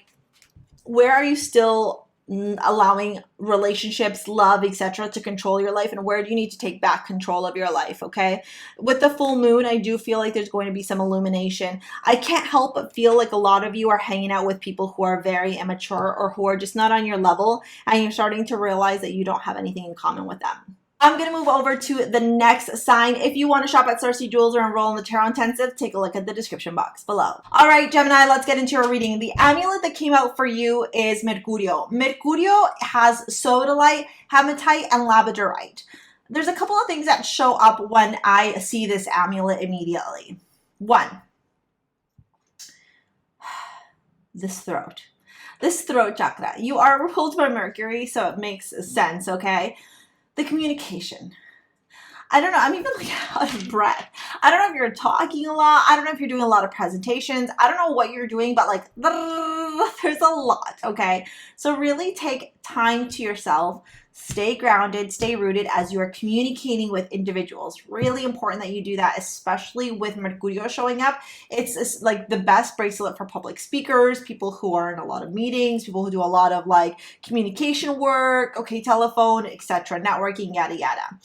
where are you still allowing relationships, love, etc. to control your life, and where do you need to take back control of your life, okay? With the full moon, I do feel like there's going to be some illumination. I can't help but feel like a lot of you are hanging out with people who are very immature or who are just not on your level, and you're starting to realize that you don't have anything in common with them. I'm going to move over to the next sign. If you want to shop at STARSEA Jewels or enroll in the Tarot Intensive, take a look at the description box below. All right, Gemini, let's get into your reading. The amulet that came out for you is Mercurio. Mercurio has sodalite, hematite, and labradorite. There's a couple of things that show up when I see this amulet immediately. One, this throat. This throat chakra. You are ruled by Mercury, so it makes sense, okay? The communication. I don't know. I'm even like out of breath. I don't know if you're talking a lot. I don't know if you're doing a lot of presentations. I don't know what you're doing, but like there's a lot, okay? So really take time to yourself. Stay grounded, stay rooted as you are communicating with individuals. Really important that you do that, especially with Mercurio showing up. It's like the best bracelet for public speakers, people who are in a lot of meetings, people who do a lot of like communication work, okay, telephone, etc., networking, yada, yada.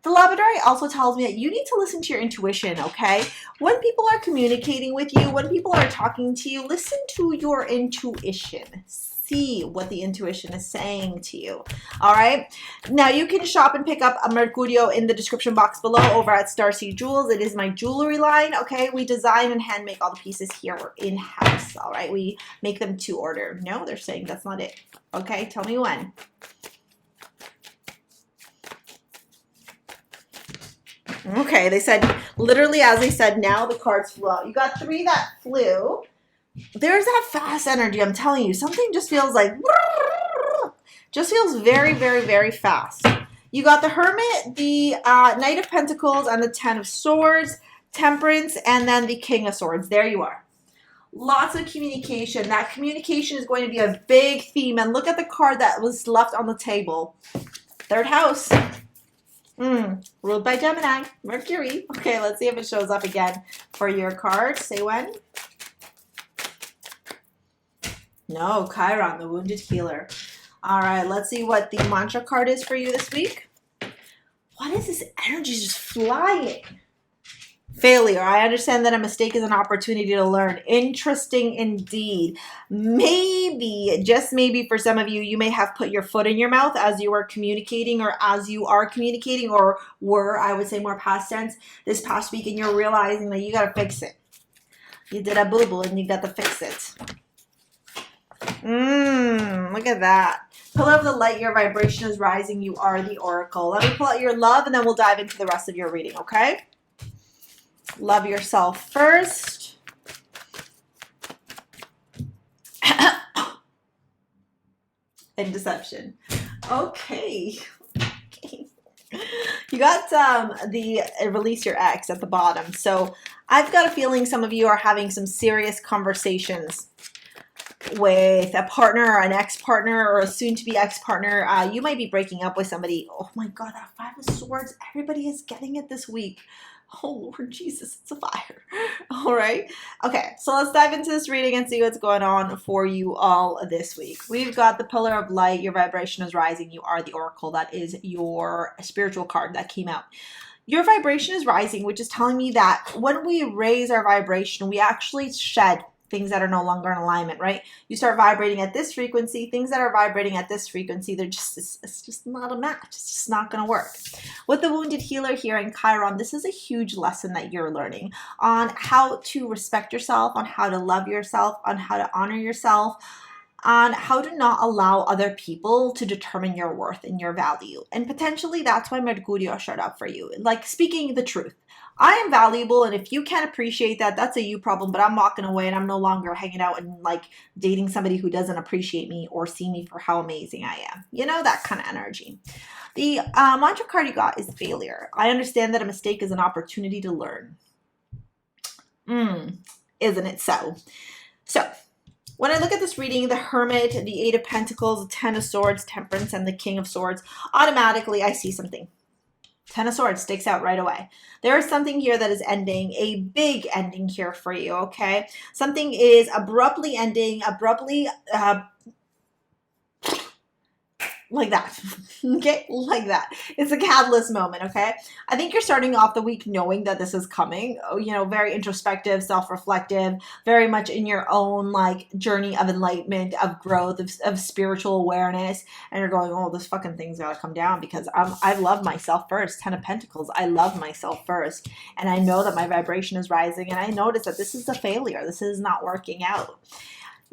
The labradorite also tells me that you need to listen to your intuition, okay? When people are communicating with you, when people are talking to you, listen to your intuition. see what the intuition is saying to you. All right. Now you can shop and pick up a Mercurio in the description box below over at STARSEA Jewels. It is my jewelry line. Okay. We design and hand make all the pieces here. We're in-house. All right. We make them to order. No, they're saying that's not it. Okay. Tell me when. Okay, they said, literally as they said, now the cards flew out. You got 3 that flew. There's that fast energy, I'm telling you. Something just feels like, just feels very, very, very fast. You got the Hermit, the Knight of Pentacles, and the 10 of Swords, Temperance, and then the King of Swords. There you are. Lots of communication. That communication is going to be a big theme. And look at the card that was left on the table. 3rd house. Ruled by Gemini, Mercury. Okay, let's see if it shows up again for your card. Say when. No, Chiron, the wounded healer. All right, let's see what the mantra card is for you this week. What is this energy just flying? Failure. I understand that a mistake is an opportunity to learn. Interesting indeed. Maybe, just maybe for some of you, you may have put your foot in your mouth as you were communicating or as you are communicating or were, I would say more past tense, this past week, and you're realizing that you got to fix it. You did a boo-boo and you got to fix it. Look at that. Pillar of the light, your vibration is rising. You are the oracle. Let me pull out your love and then we'll dive into the rest of your reading, okay? Love yourself first. And deception. Okay. You got the release your ex at the bottom. So I've got a feeling some of you are having some serious conversations with a partner or an ex-partner or a soon-to-be ex-partner. You might be breaking up with somebody. Oh my God, that 5 of Swords. Everybody is getting it this week. Oh, Lord Jesus, it's a fire. All right. Okay, so let's dive into this reading and see what's going on for you all this week. We've got the Pillar of Light. Your vibration is rising. You are the oracle. That is your spiritual card that came out. Your vibration is rising, which is telling me that when we raise our vibration, we actually shed things that are no longer in alignment, right? You start vibrating at this frequency, things that are vibrating at this frequency, they're just, it's just not a match. It's just not going to work. With the wounded healer here in Chiron, this is a huge lesson that you're learning on how to respect yourself, on how to love yourself, on how to honor yourself, on how to not allow other people to determine your worth and your value. And potentially that's why Mercurio showed up for you. Like speaking the truth. I am valuable, and if you can't appreciate that, that's a you problem, but I'm walking away and I'm no longer hanging out and like dating somebody who doesn't appreciate me or see me for how amazing I am. You know, that kind of energy. The mantra card you got is failure. I understand that a mistake is an opportunity to learn. Isn't it so? So, when I look at this reading, the Hermit, the 8 of Pentacles, the 10 of Swords, Temperance, and the King of Swords, automatically I see something. 10 of Swords sticks out right away. There is something here that is ending, a big ending here for you, okay? Something is abruptly ending, abruptly, like that, okay? Like that. It's a catalyst moment, okay? I think you're starting off the week knowing that this is coming, you know, very introspective, self-reflective, very much in your own, like, journey of enlightenment, of growth, of spiritual awareness, and you're going, oh, this fucking thing's gotta come down because I love myself first. 10 of Pentacles, I love myself first, and I know that my vibration is rising, and I notice that this is a failure. This is not working out.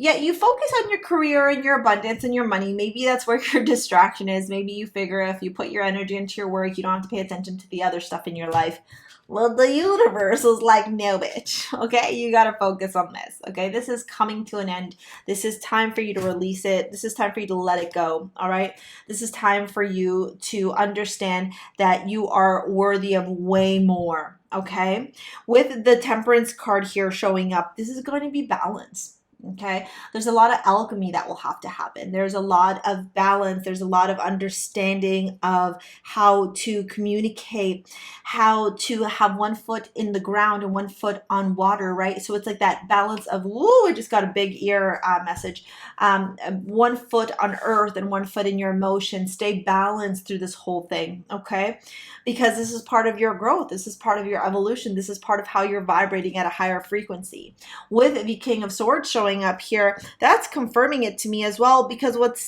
Yet you focus on your career and your abundance and your money. Maybe that's where your distraction is. Maybe you figure if you put your energy into your work, you don't have to pay attention to the other stuff in your life. Well, the universe is like, no, bitch. Okay, you got to focus on this. Okay, this is coming to an end. This is time for you to release it. This is time for you to let it go. All right, this is time for you to understand that you are worthy of way more. Okay, with the Temperance card here showing up, this is going to be balanced. Okay, there's a lot of alchemy that will have to happen. There's a lot of balance. There's a lot of understanding of how to communicate, how to have one foot in the ground and one foot on water, right? So it's like that balance of, woo, I just got a big ear message. One foot on earth and one foot in your emotions. Stay balanced through this whole thing, okay? Because this is part of your growth. This is part of your evolution. This is part of how you're vibrating at a higher frequency. With the King of Swords showing showing up here, that's confirming it to me as well, because what it's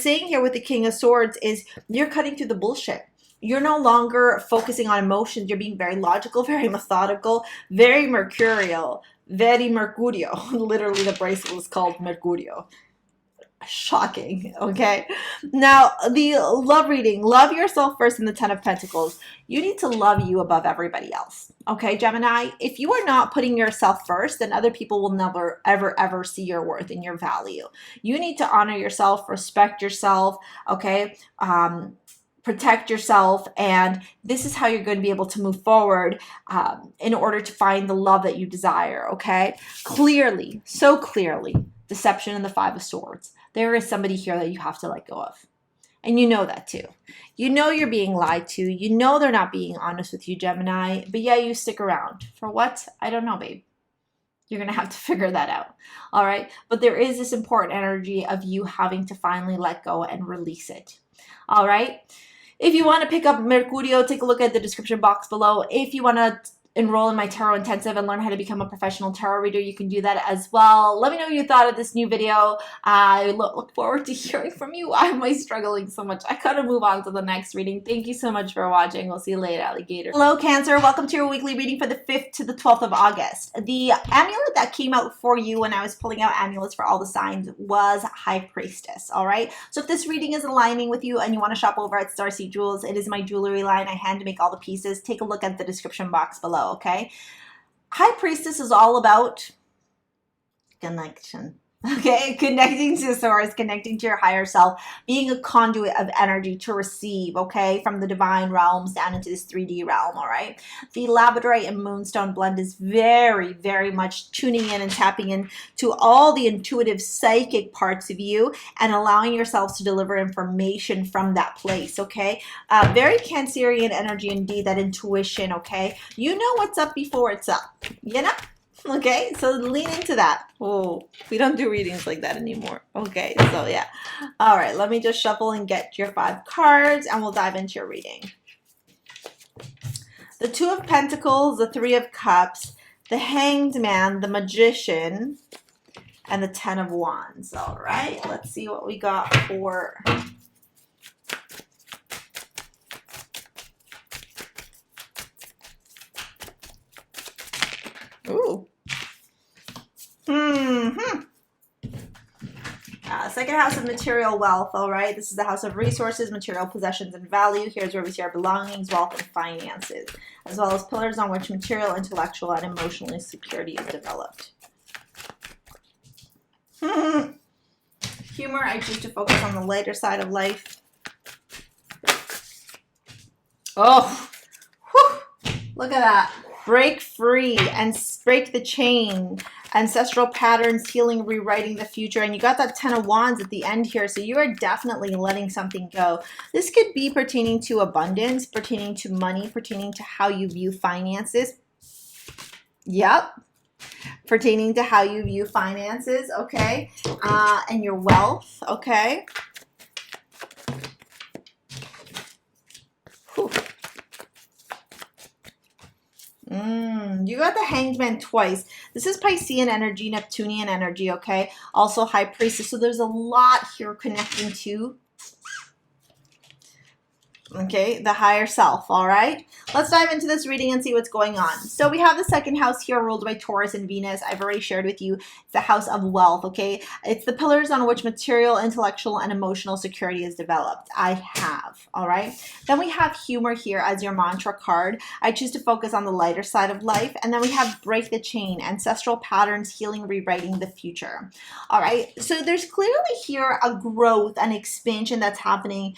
saying here with the King of Swords is you're cutting through the bullshit. You're no longer focusing on emotions. You're being very logical, very methodical, very mercurial, very mercurio. Literally, the bracelet is called Mercurio. Shocking. Okay, now the love reading. Love yourself first in the Ten of Pentacles. You need to love you above everybody else. Okay, Gemini, if you are not putting yourself first, then other people will never ever see your worth and your value. You need to honor yourself, respect yourself, okay, protect yourself, and this is how you're going to be able to move forward in order to find the love that you desire. Okay, clearly, so clearly, deception and the Five of Swords. There is somebody here that you have to let go of. And you know that too. You know you're being lied to. You know they're not being honest with you, Gemini. But yeah, you stick around. For what? I don't know, babe. You're going to have to figure that out. All right? But there is this important energy of you having to finally let go and release it. All right? If you want to pick up Mercurio, take a look at the description box below. If you want to enroll in my tarot intensive and learn how to become a professional tarot reader, you can do that as well. Let me know what you thought of this new video. I look forward to hearing from you. Why am I struggling so much? I gotta move on to the next reading. Thank you so much for watching. We'll see you later, alligator. Hello, Cancer. Welcome to your weekly reading for the 5th to the 12th of August. The amulet that came out for you when I was pulling out amulets for all the signs was High Priestess. All right. So if this reading is aligning with you and you want to shop over at STARSEA Jewels, it is my jewelry line. I hand make all the pieces. Take a look at the description box below. Okay, High Priestess is all about connection. Okay, connecting to the source, connecting to your higher self, being a conduit of energy to receive, okay, from the divine realms down into this 3D realm, all right? The labradorite and moonstone blend is very, very much tuning in and tapping in to all the intuitive psychic parts of you and allowing yourselves to deliver information from that place, okay? Very Cancerian energy indeed, that intuition, okay? You know what's up before it's up, you know? Okay, so lean into that. Oh, we don't do readings like that anymore. Okay, so yeah. All right, let me just shuffle and get your 5 cards and we'll dive into your reading. The 2 of Pentacles, the 3 of Cups, the Hanged Man, the Magician, and the 10 of Wands. All right, let's see what we got for... Ooh. Second house of material wealth, all right? This is the house of resources, material possessions, and value. Here's where we see our belongings, wealth, and finances, as well as pillars on which material, intellectual, and emotional security is developed. Humor, I choose to focus on the lighter side of life. Oh, whew, look at that. Break free and break the chain. Ancestral patterns, healing, rewriting the future. And you got that 10 of Wands at the end here. So you are definitely letting something go. This could be pertaining to abundance, pertaining to money, pertaining to how you view finances. Yep. Pertaining to how you view finances, okay? And your wealth, okay? Whew. You got the Hanged Man twice. This is Piscean energy, Neptunian energy, okay? Also High Priestess. So there's a lot here connecting to, okay, the higher self, all right? Let's dive into this reading and see what's going on. So we have the second house here ruled by Taurus and Venus. I've already shared with you. It's the house of wealth, okay? It's the pillars on which material, intellectual, and emotional security is developed. I have, all right? Then we have humor here as your mantra card. I choose to focus on the lighter side of life. And then we have break the chain, ancestral patterns, healing, rewriting the future. All right, so there's clearly here a growth and expansion that's happening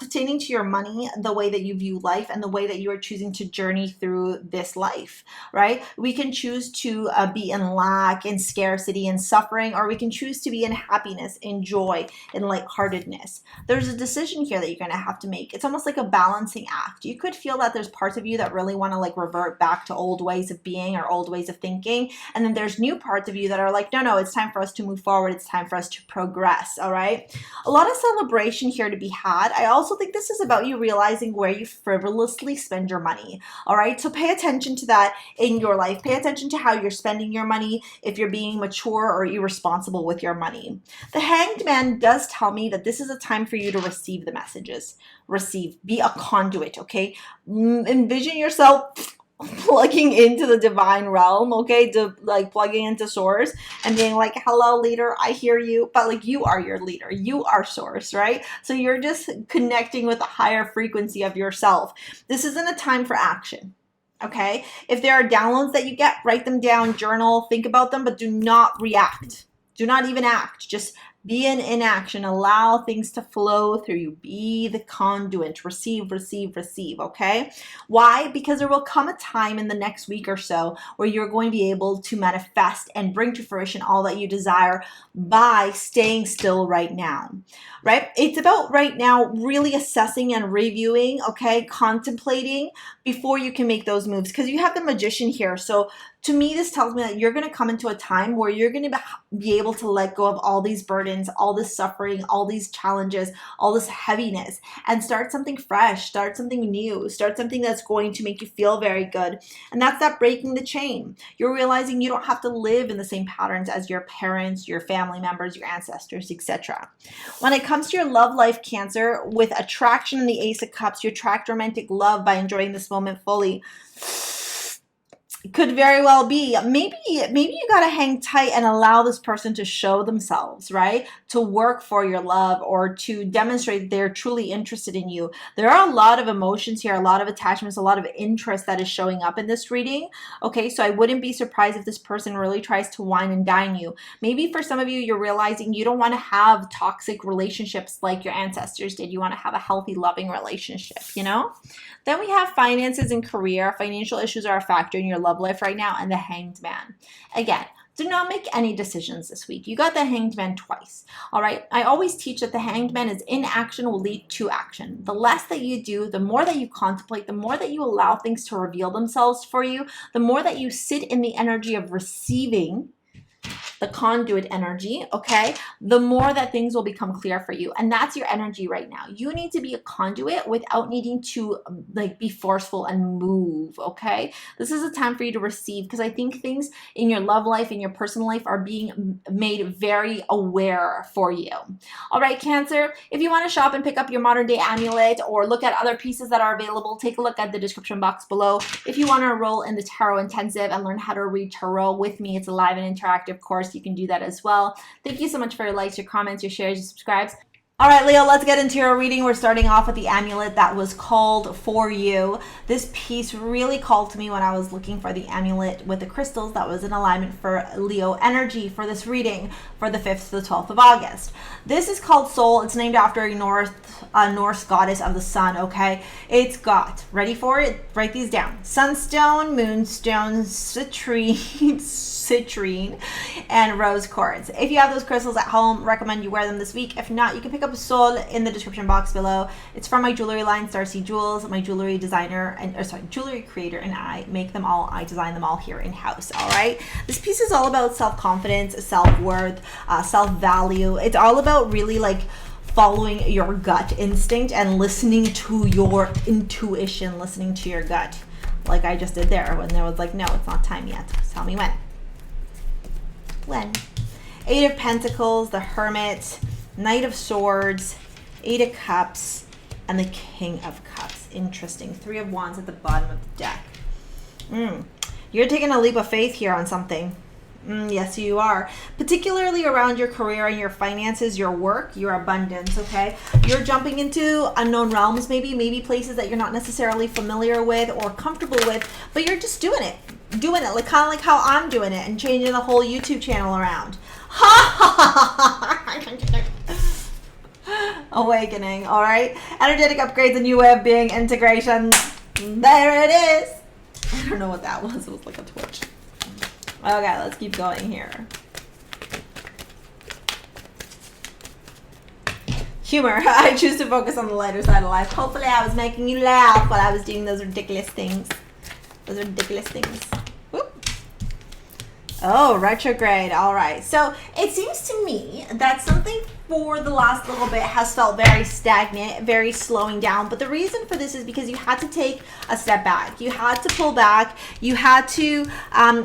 pertaining to your money, the way that you view life, and the way that you are choosing to journey through this life, right? We can choose to be in lack, in scarcity, in suffering, or we can choose to be in happiness, in joy, in lightheartedness. There's a decision here that you're going to have to make. It's almost like a balancing act. You could feel that there's parts of you that really want to like revert back to old ways of being or old ways of thinking. And then there's new parts of you that are like, no, it's time for us to move forward. It's time for us to progress. All right. A lot of celebration here to be had. I also think this is about you you realizing where you frivolously spend your money. All right, so pay attention to that in your life. Pay attention to how you're spending your money, if you're being mature or irresponsible with your money. The Hanged Man does tell me that this is a time for you to receive the messages. Receive, be a conduit, okay? Envision yourself plugging into the divine realm, okay, to like plugging into source and being like, hello leader, I hear you, but like you are your leader, you are source, right? So you're just connecting with a higher frequency of yourself. This isn't a time for action, okay? If there are downloads that you get, write them down, journal, think about them, but do not react. Do not even act. Just be in inaction. Allow things to flow through you. Be the conduit. Receive, receive, receive, okay? Why? Because there will come a time in the next week or so where you're going to be able to manifest and bring to fruition all that you desire by staying still right now, right? It's about right now really assessing and reviewing, okay? Contemplating before you can make those moves, because you have the Magician here. So to me, this tells me that you're going to come into a time where you're going to be able to let go of all these burdens, all this suffering, all these challenges, all this heaviness, and start something fresh, start something new, start something that's going to make you feel very good. And that's that breaking the chain. You're realizing you don't have to live in the same patterns as your parents, your family members, your ancestors, etc. When it comes to your love life, Cancer, with attraction in the Ace of Cups, you attract romantic love by enjoying this moment fully. Could very well be. Maybe you got to hang tight and allow this person to show themselves, right? To work for your love or to demonstrate that they're truly interested in you. There are a lot of emotions here, a lot of attachments, a lot of interest that is showing up in this reading. Okay, so I wouldn't be surprised if this person really tries to wine and dine you. Maybe for some of you, you're realizing you don't want to have toxic relationships like your ancestors did. You want to have a healthy, loving relationship, you know? Then we have finances and career. Financial issues are a factor in your love life right now, and the Hanged Man. Again, do not make any decisions this week. You got the Hanged Man twice. All right. I always teach that the Hanged Man is inaction will lead to action. The less that you do, the more that you contemplate, the more that you allow things to reveal themselves for you, the more that you sit in the energy of receiving, the conduit energy, okay, the more that things will become clear for you. And that's your energy right now. You need to be a conduit without needing to like be forceful and move, okay? This is a time for you to receive, because I think things in your love life, in your personal life are being made very aware for you. All right, Cancer, if you want to shop and pick up your modern day amulet or look at other pieces that are available, take a look at the description box below. If you want to enroll in the Tarot Intensive and learn how to read Tarot with me, it's a live and interactive course. You can do that as well. Thank you so much for your likes, your comments, your shares, your subscribes. All right, Leo, let's get into your reading. We're starting off with the amulet that was called for you. This piece really called to me when I was looking for the amulet with the crystals that was in alignment for Leo energy for this reading for the 5th to the 12th of August. This is called Soul. It's named after a Norse goddess of the sun, okay? It's got, ready for it? Write these down. Sunstone, moonstone, citrine, and rose quartz. If you have those crystals at home, recommend you wear them this week. If not, you can pick up a Soul in the description box below. It's from my jewelry line, STARSEA Jewels. My jewelry designer and jewelry creator and I make them all. I design them all here in house. All right. This piece is all about self-confidence, self-worth, self-value. It's all about really like following your gut instinct and listening to your intuition, listening to your gut, like I just did there when there was like, no, it's not time yet. Tell me when. When? 8 of Pentacles, the Hermit, Knight of Swords, 8 of Cups, and the King of Cups. Interesting. 3 of Wands at the bottom of the deck. You're taking a leap of faith here on something. Yes, you are. Particularly around your career and your finances, your work, your abundance, okay? You're jumping into unknown realms, maybe places that you're not necessarily familiar with or comfortable with, but you're just doing it, like kind of like how I'm doing it and changing the whole YouTube channel around. Awakening, all right? Energetic upgrades, a new way of being, integration. There it is. I don't know what that was. It was like a twitch. Okay, let's keep going here. Humor. I choose to focus on the lighter side of life. Hopefully I was making you laugh while I was doing those ridiculous things. Whoop. Oh, retrograde. All right. So it seems to me that something for the last little bit has felt very stagnant, very slowing down. But the reason for this is because you had to take a step back. You had to pull back. You had to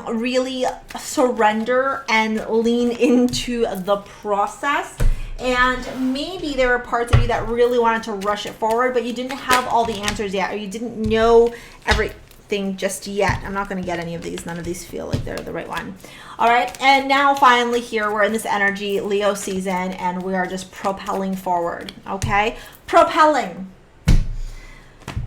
really surrender and lean into the process. And maybe there were parts of you that really wanted to rush it forward, but you didn't have all the answers yet, or you didn't know everything just yet. I'm not going to get any of these. None of these feel like they're the right one. All right. And now finally here, we're in this energy Leo season, and we are just propelling forward. Okay. Propelling.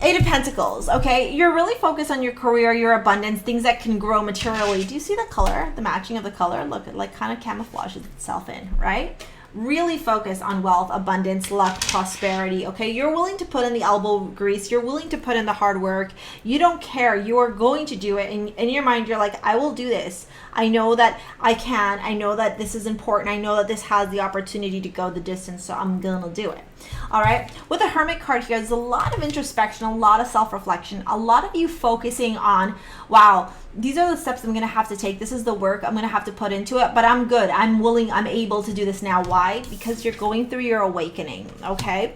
Eight of Pentacles. Okay. You're really focused on your career, your abundance, things that can grow materially. Do you see the color, the matching of the color? Look, it like kind of camouflages itself in, right? Really focus on wealth, abundance, luck, prosperity, okay? You're willing to put in the elbow grease. You're willing to put in the hard work. You don't care. You are going to do it. And in your mind, you're like, I will do this. I know that I can. I know that this is important. I know that this has the opportunity to go the distance, so I'm going to do it. All right? With the Hermit card here, there's a lot of introspection, a lot of self-reflection, a lot of you focusing on, wow, these are the steps I'm going to have to take. This is the work I'm going to have to put into it, but I'm good. I'm willing. I'm able to do this now. Why? Because you're going through your awakening, okay?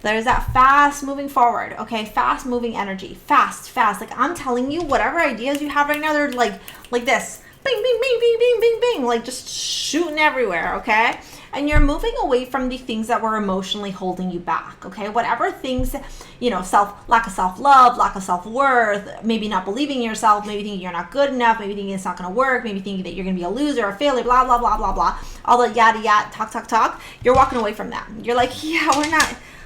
There's that fast moving forward, okay? Fast moving energy, fast. Like I'm telling you, whatever ideas you have right now, they're like this. Bing, bing, bing, bing, bing, bing, bing, like just shooting everywhere, okay? And you're moving away from the things that were emotionally holding you back, okay? Whatever things, you know, lack of self-love, lack of self-worth, maybe not believing in yourself, maybe thinking you're not good enough, maybe thinking it's not going to work, maybe thinking that you're going to be a loser, a failure, blah, blah, blah, blah, blah. All the yada, yada, talk. You're walking away from that. You're like, yeah,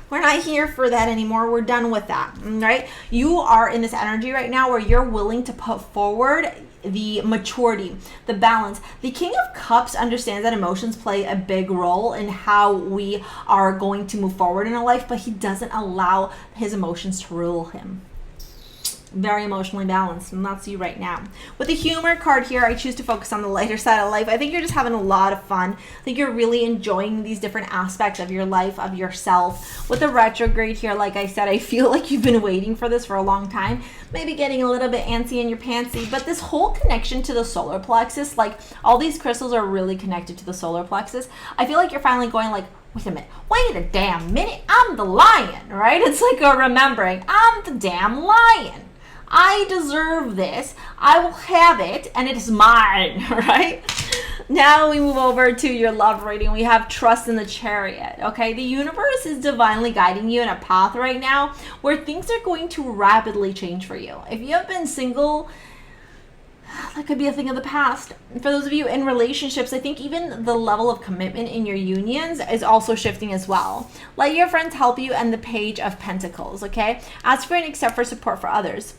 we're not here for that anymore. We're done with that, right? You are in this energy right now where you're willing to put forward the maturity, the balance. The King of Cups understands that emotions play a big role in how we are going to move forward in our life, but he doesn't allow his emotions to rule him. Very emotionally balanced, and that's you right now. With the Humor card here, I choose to focus on the lighter side of life. I think you're just having a lot of fun. I think you're really enjoying these different aspects of your life, of yourself. With the retrograde here, like I said, I feel like you've been waiting for this for a long time, maybe getting a little bit antsy in your pantsy, but this whole connection to the solar plexus, like all these crystals are really connected to the solar plexus. I feel like you're finally going like, wait a minute, wait a damn minute, I'm the lion, right? It's like a remembering, I'm the damn lion. I deserve this. I will have it, and it is mine, right? Now we move over to your love reading. We have Trust in the Chariot, okay? The universe is divinely guiding you in a path right now where things are going to rapidly change for you. If you have been single, that could be a thing of the past. For those of you in relationships, I think even the level of commitment in your unions is also shifting as well. Let your friends help you, and the Page of Pentacles, okay? Ask for and accept for support for others.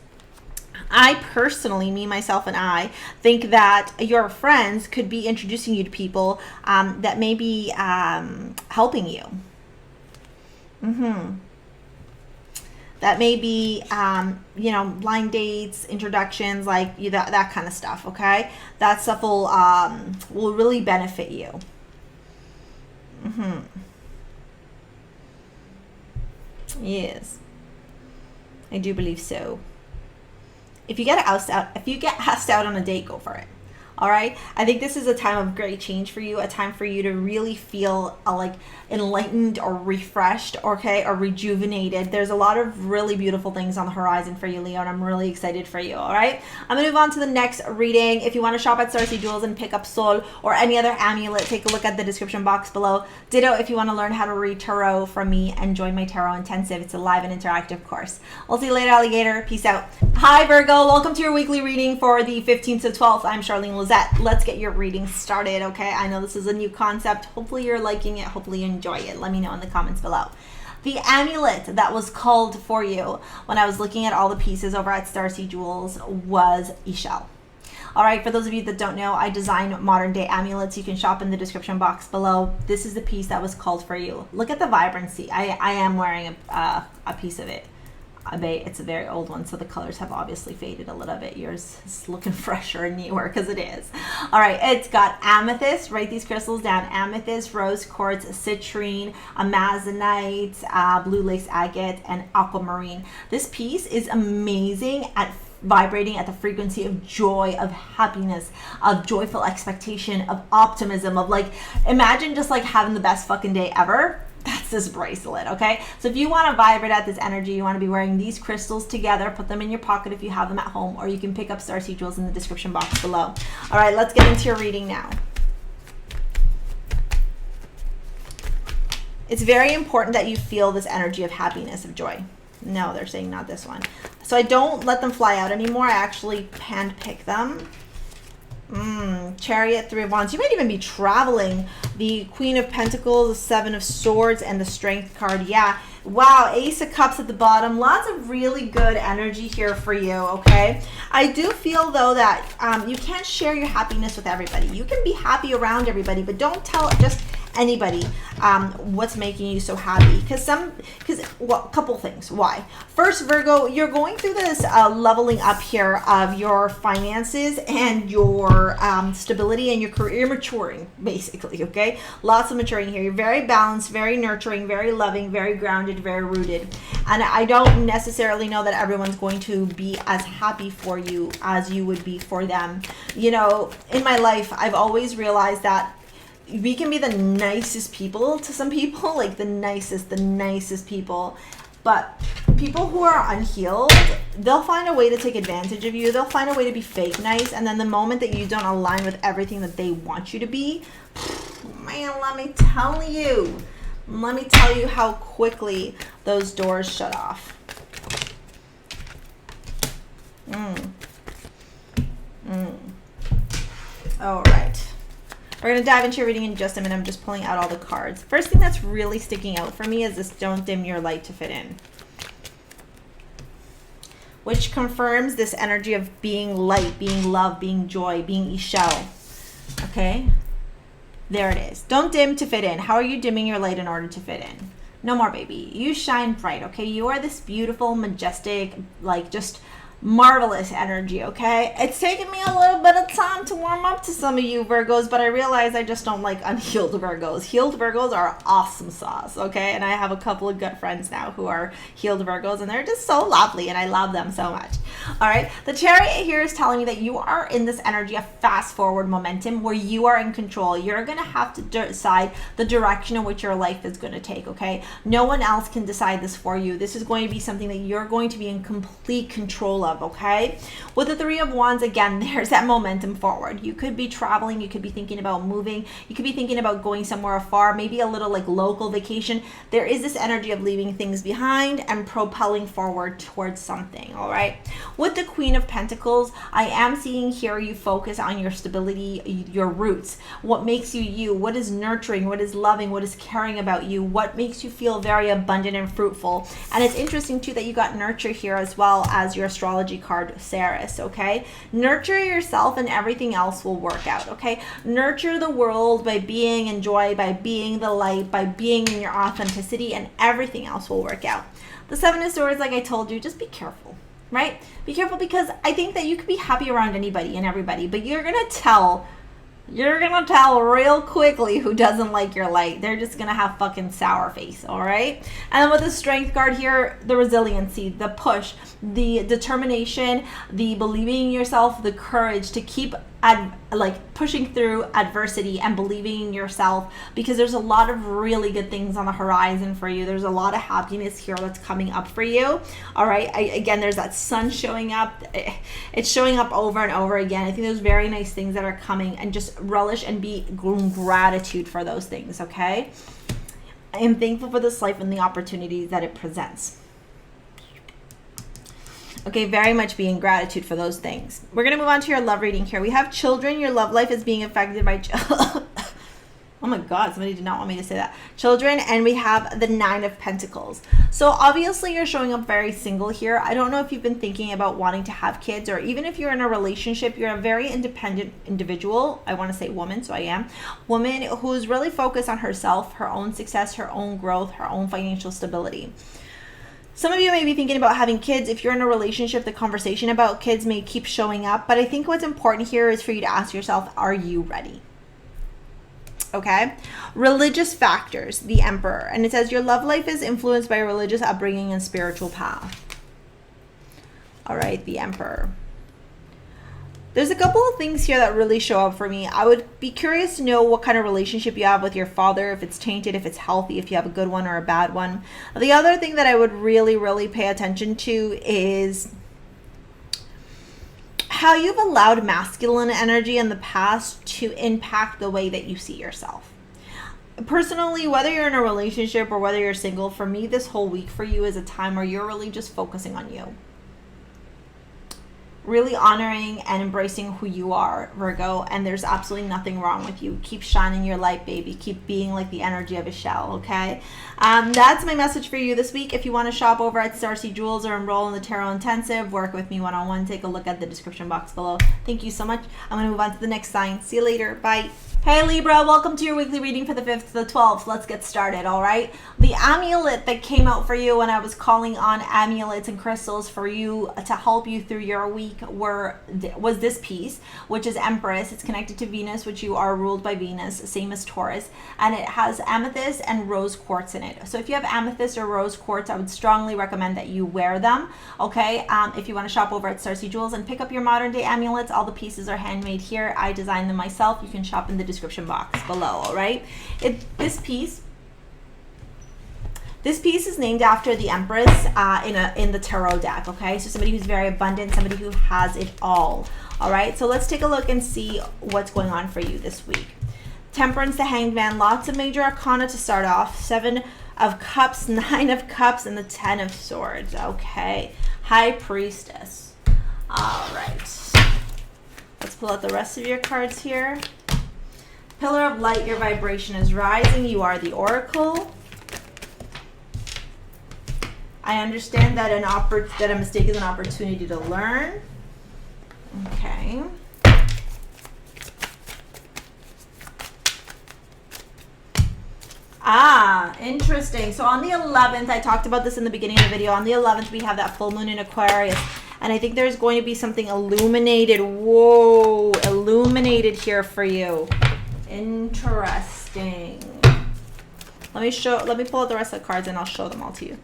I personally, me, myself, and I, think that your friends could be introducing you to people that may be helping you. That may be, you know, blind dates, introductions, like that kind of stuff, okay? That stuff will really benefit you. Yes. I do believe so. If you get asked out on a date, go for it. All right. I think this is a time of great change for you, a time for you to really feel like enlightened or refreshed, okay, or rejuvenated. There's a lot of really beautiful things on the horizon for you, Leo, and I'm really excited for you. All right. I'm gonna move on to the next reading. If you want to shop at STARSEA Jewels and pick up Soul or any other amulet, take a look at the description box below. Ditto if you want to learn how to read tarot from me and join my tarot intensive. It's a live and interactive course. I'll see you later, alligator. Peace out. Hi, Virgo. Welcome to your weekly reading for the 15th to 12th. I'm Charlene, Lizette. Let's get your reading started, okay? I know this is a new concept. Hopefully you're liking it. Hopefully you enjoy it. Let me know in the comments below. The amulet that was called for you when I was looking at all the pieces over at STARSEA Jewels was Ishel. All right, for those of you that don't know, I design modern day amulets. You can shop in the description box below. This is the piece that was called for you. Look at the vibrancy. I am wearing a piece of it. It's a very old one, so the colors have obviously faded a little bit. Yours is looking fresher and newer because it is. All right, it's got amethyst. Write these crystals down: amethyst, rose quartz, citrine, amazonite, blue lace agate, and aquamarine. This piece is amazing at vibrating at the frequency of joy, of happiness, of joyful expectation, of optimism, of like, imagine just like having the best fucking day ever. That's this bracelet, okay? So if you want to vibrate at this energy, you want to be wearing these crystals together. Put them in your pocket if you have them at home, or you can pick up STARSEA jewels in the description box below. All right, let's get into your reading now. It's very important that you feel this energy of happiness, of joy. No, they're saying not this one. So I don't let them fly out anymore. I actually hand pick them. Chariot, Three of Wands. You might even be traveling. The Queen of Pentacles, the Seven of Swords, and the Strength card. Yeah. Wow. Ace of Cups at the bottom. Lots of really good energy here for you, okay? I do feel, though, that you can't share your happiness with everybody. You can be happy around everybody, but don't tell just anybody what's making you so happy, because well, a couple things. Why? First, Virgo, you're going through this leveling up here of your finances and your stability and your career. You're maturing, basically, okay? Lots of maturing here. You're very balanced, very nurturing, very loving, very grounded, very rooted. And I don't necessarily know that everyone's going to be as happy for you as you would be for them. You know, in my life, I've always realized that we can be the nicest people to some people, like the nicest people, but people who are unhealed, they'll find a way to take advantage of you. They'll find a way to be fake nice, and then the moment that you don't align with everything that they want you to be, man, let me tell you how quickly those doors shut off. All right. We're going to dive into your reading in just a minute. I'm just pulling out all the cards. First thing that's really sticking out for me is this: don't dim your light to fit in. Which confirms this energy of being light, being love, being joy, being Ishel. Okay? There it is. Don't dim to fit in. How are you dimming your light in order to fit in? No more, baby. You shine bright, okay? You are this beautiful, majestic, like just marvelous energy, okay? It's taken me a little bit of time to warm up to some of you Virgos, but I realize I just don't like unhealed Virgos. Healed Virgos are awesome sauce, okay? And I have a couple of good friends now who are healed Virgos, and they're just so lovely, and I love them so much. All right, the Chariot here is telling me that you are in this energy of fast forward momentum where you are in control. You're going to have to decide the direction in which your life is going to take, okay? No one else can decide this for you. This is going to be something that you're going to be in complete control of, okay? With the Three of Wands, again, there's that momentum forward. You could be traveling, you could be thinking about moving, you could be thinking about going somewhere afar, maybe a little like local vacation. There is this energy of leaving things behind and propelling forward towards something, all right? With the Queen of Pentacles, I am seeing here you focus on your stability, your roots, what makes you you, what is nurturing, what is loving, what is caring about you, what makes you feel very abundant and fruitful. And it's interesting too that you got nurture here as well as your astrology card, Ceres, okay? Nurture yourself and everything else will work out, okay? Nurture the world by being in joy, by being the light, by being in your authenticity, and everything else will work out. The Seven of Swords, like I told you, just be careful, right? Be careful, because I think that you could be happy around anybody and everybody, but you're gonna tell real quickly who doesn't like your light. They're just gonna have fucking sour face, all right? And with the Strength card here, the resiliency, the push, the determination, the believing in yourself, the courage to keep pushing through adversity and believing in yourself, because there's a lot of really good things on the horizon for you. There's a lot of happiness here that's coming up for you, all right? Again, there's that sun showing up. It's showing up over and over again. I think there's very nice things that are coming, and just relish and be in gratitude for those things, okay? I am thankful for this life and the opportunities that it presents. Okay, very much be in gratitude for those things. We're going to move on to your love reading here. We have children. Your love life is being affected by... oh my God, somebody did not want me to say that. Children, and we have the Nine of Pentacles. So obviously you're showing up very single here. I don't know if you've been thinking about wanting to have kids, or even if you're in a relationship, you're a very independent individual. I want to say woman, so I am. Woman who's really focused on herself, her own success, her own growth, her own financial stability. Some of you may be thinking about having kids. If you're in a relationship, the conversation about kids may keep showing up. But I think what's important here is for you to ask yourself, are you ready? Okay. Religious factors, the Emperor. And it says your love life is influenced by a religious upbringing and spiritual path. All right, the Emperor. There's a couple of things here that really show up for me. I would be curious to know what kind of relationship you have with your father, if it's tainted, if it's healthy, if you have a good one or a bad one. The other thing that I would really pay attention to is how you've allowed masculine energy in the past to impact the way that you see yourself. Personally, whether you're in a relationship or whether you're single, for me, this whole week for you is a time where you're really just focusing on you. Really honoring and embracing who you are, Virgo, and there's absolutely nothing wrong with you. Keep shining your light, baby. Keep being like the energy of a shell, okay? That's my message for you this week. If you want to shop over at STARSEA Jewels or enroll in the Tarot Intensive, work with me one-on-one, take a look at the description box below. Thank you so much. I'm going to move on to the next sign. See you later. Bye. Hey Libra, welcome to your weekly reading for the 5th to the 12th. Let's get started, all right? The amulet that came out for you when I was calling on amulets and crystals for you to help you through your week was this piece, which is Empress. It's connected to Venus, which you are ruled by Venus, same as Taurus, and it has amethyst and rose quartz in it. So if you have amethyst or rose quartz, I would strongly recommend that you wear them, okay? If you want to shop over at STARSEA Jewels and pick up your modern day amulets, all the pieces are handmade here. I designed them myself. You can shop in the description box below. All right, this piece is named after the Empress in the tarot deck. Okay, so somebody who's very abundant, somebody who has it all. All right, so let's take a look and see what's going on for you this week. Temperance, the Hanged Man, lots of major arcana to start off. 7 of Cups, 9 of Cups, and the 10 of Swords. Okay, High Priestess. All right, let's pull out the rest of your cards here. Pillar of Light, your vibration is rising. You are the Oracle. I understand that a mistake is an opportunity to learn. Okay. Interesting. So on the 11th, I talked about this in the beginning of the video. On the 11th, we have that full moon in Aquarius. And I think there's going to be something illuminated. Whoa, illuminated here for you. Interesting. Let me pull out the rest of the cards and I'll show them all to you.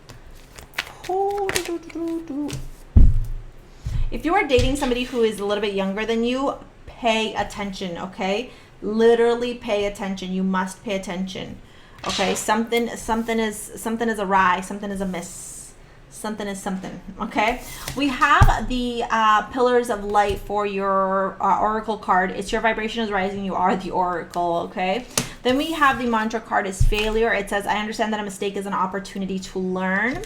If you are dating somebody who is a little bit younger than you, pay attention, okay? Literally pay attention. You must pay attention. Okay? Something is awry, something is amiss. Something is something, okay? We have the Pillars of Light for your Oracle card. It's your vibration is rising. You are the Oracle, okay? Then we have the mantra card is Failure. It says, I understand that a mistake is an opportunity to learn.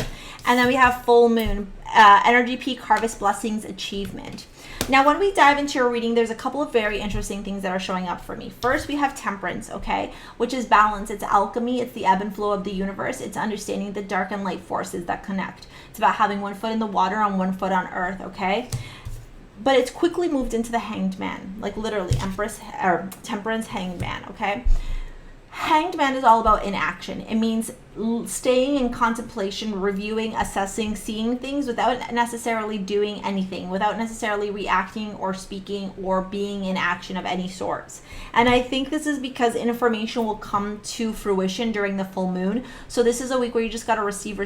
And then we have Full Moon, Energy Peak, Harvest, Blessings, Achievement. Now, when we dive into your reading, there's a couple of very interesting things that are showing up for me. First, we have Temperance, okay, which is balance. It's alchemy. It's the ebb and flow of the universe. It's understanding the dark and light forces that connect. It's about having one foot in the water and one foot on earth, okay? But it's quickly moved into the Hanged Man, like literally Empress or Temperance, Hanged Man, okay? Hanged Man is all about inaction. It means staying in contemplation, reviewing, assessing, seeing things without necessarily doing anything, without necessarily reacting or speaking or being in action of any sorts. And I think this is because information will come to fruition during the full moon. So this is a week where you just got to receive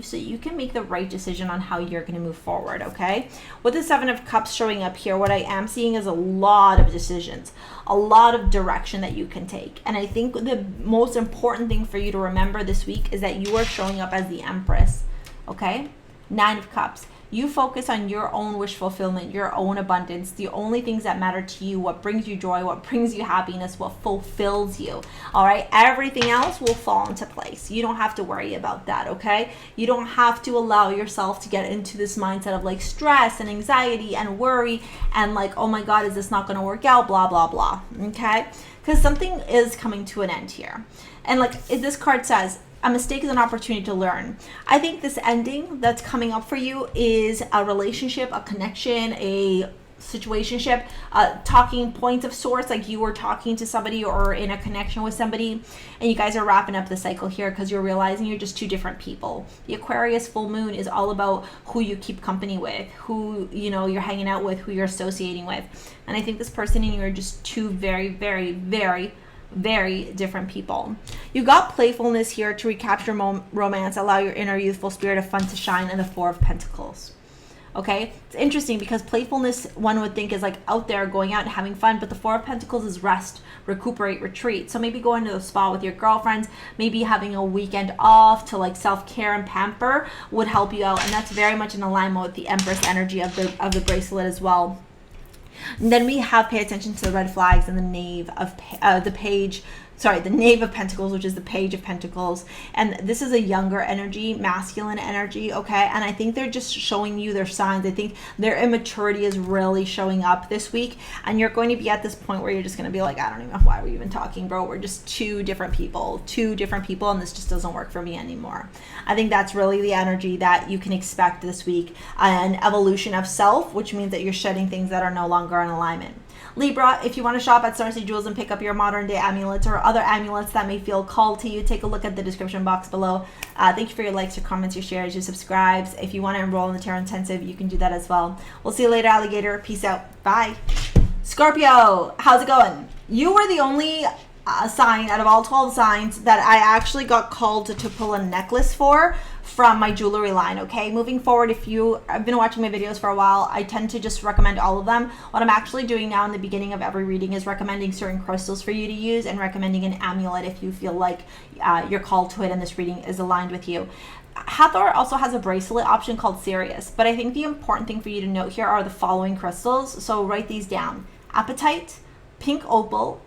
so you can make the right decision on how you're going to move forward, okay? With the 7 of Cups showing up here, what I am seeing is a lot of decisions, a lot of direction that you can take. And I think the most important thing for you to remember this week is that you are showing up as the Empress, okay? 9 of Cups. You focus on your own wish fulfillment, your own abundance, the only things that matter to you, what brings you joy, what brings you happiness, what fulfills you, all right? Everything else will fall into place. You don't have to worry about that, okay? You don't have to allow yourself to get into this mindset of like stress and anxiety and worry and like, oh my God, is this not going to work out, blah, blah, blah, okay? Because something is coming to an end here. And like this card says, a mistake is an opportunity to learn. I think this ending that's coming up for you is a relationship, a connection, a situationship, talking points of sorts, like you were talking to somebody or in a connection with somebody and you guys are wrapping up the cycle here because you're realizing you're just two different people. The Aquarius full moon is all about who you keep company with, who you're hanging out with, who you're associating with. And I think this person and you are just two very, very, very different people. You got playfulness here to recapture romance, allow your inner youthful spirit of fun to shine, and the 4 of Pentacles. Okay, it's interesting because playfulness, one would think, is like out there going out and having fun, but the Four of Pentacles is rest, recuperate, retreat. So maybe going to the spa with your girlfriends, maybe having a weekend off to like self-care and pamper would help you out, and that's very much in alignment with the Empress energy of the bracelet as well. And then we have pay attention to the red flags and the knave of the knave of pentacles, which is the page of pentacles. And this is a younger energy, masculine energy, okay? And I think they're just showing you their signs. I think their immaturity is really showing up this week. And you're going to be at this point where you're just going to be like, I don't even know why we're even talking, bro. We're just two different people, and this just doesn't work for me anymore. I think that's really the energy that you can expect this week. An evolution of self, which means that you're shedding things that are no longer in alignment. Libra, if you want to shop at STARSEA Jewels and pick up your modern day amulets or other amulets that may feel called to you, take a look at the description box below. Thank you for your likes, your comments, your shares, your subscribes. If you want to enroll in the Tarot Intensive, you can do that as well. We'll see you later, alligator. Peace out. Bye. Scorpio, how's it going? You were the only sign out of all 12 signs that I actually got called to pull a necklace from my jewelry line. Okay, moving forward, if you have been watching my videos for a while, I tend to just recommend all of them. What I'm actually doing now in the beginning of every reading is recommending certain crystals for you to use and recommending an amulet if you feel like you're called to it and this reading is aligned with you. Hathor also has a bracelet option called Sirius, but I think the important thing for you to note here are the following crystals, so write these down: apatite, pink opal,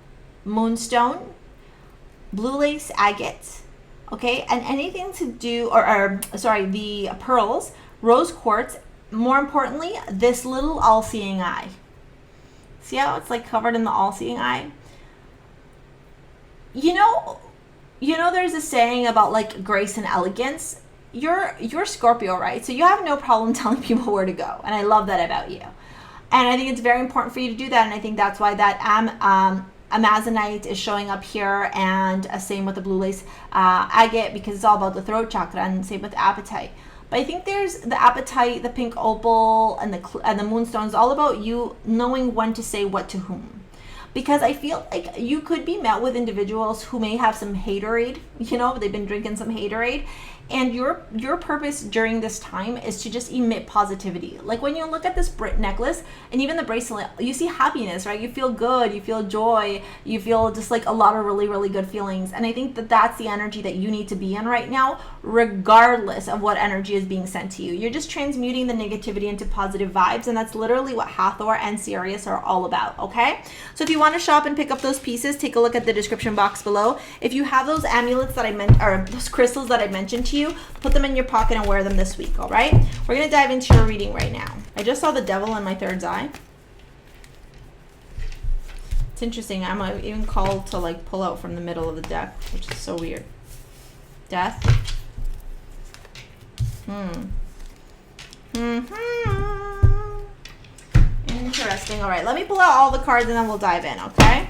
moonstone, blue lace agate, okay, and anything to do, the pearls, rose quartz, more importantly, this little all-seeing eye. See how it's like covered in the all-seeing eye? You know, there's a saying about like grace and elegance. You're Scorpio, right? So you have no problem telling people where to go, and I love that about you. And I think it's very important for you to do that, and I think that's why that Amazonite is showing up here, and same with the blue lace agate, because it's all about the throat chakra, and same with apatite. But I think there's the apatite, the pink opal, and the moonstone is all about you knowing when to say what to whom. Because I feel like you could be met with individuals who may have some haterade, they've been drinking some haterade, and your purpose during this time is to just emit positivity. Like when you look at this necklace and even the bracelet, you see happiness, right? You feel good, you feel joy, you feel just like a lot of really, really good feelings. And I think that that's the energy that you need to be in right now, regardless of what energy is being sent to you. You're just transmuting the negativity into positive vibes, and that's literally what Hathor and Sirius are all about, okay? So if you want to shop and pick up those pieces, take a look at the description box below. If you have those amulets that I mentioned, or those crystals that I mentioned to you, put them in your pocket and wear them this week, all right? We're going to dive into your reading right now. I just saw the devil in my third eye. It's interesting. I'm even called to like pull out from the middle of the deck, which is so weird. Death. Interesting. All right, let me pull out all the cards and then we'll dive in, okay?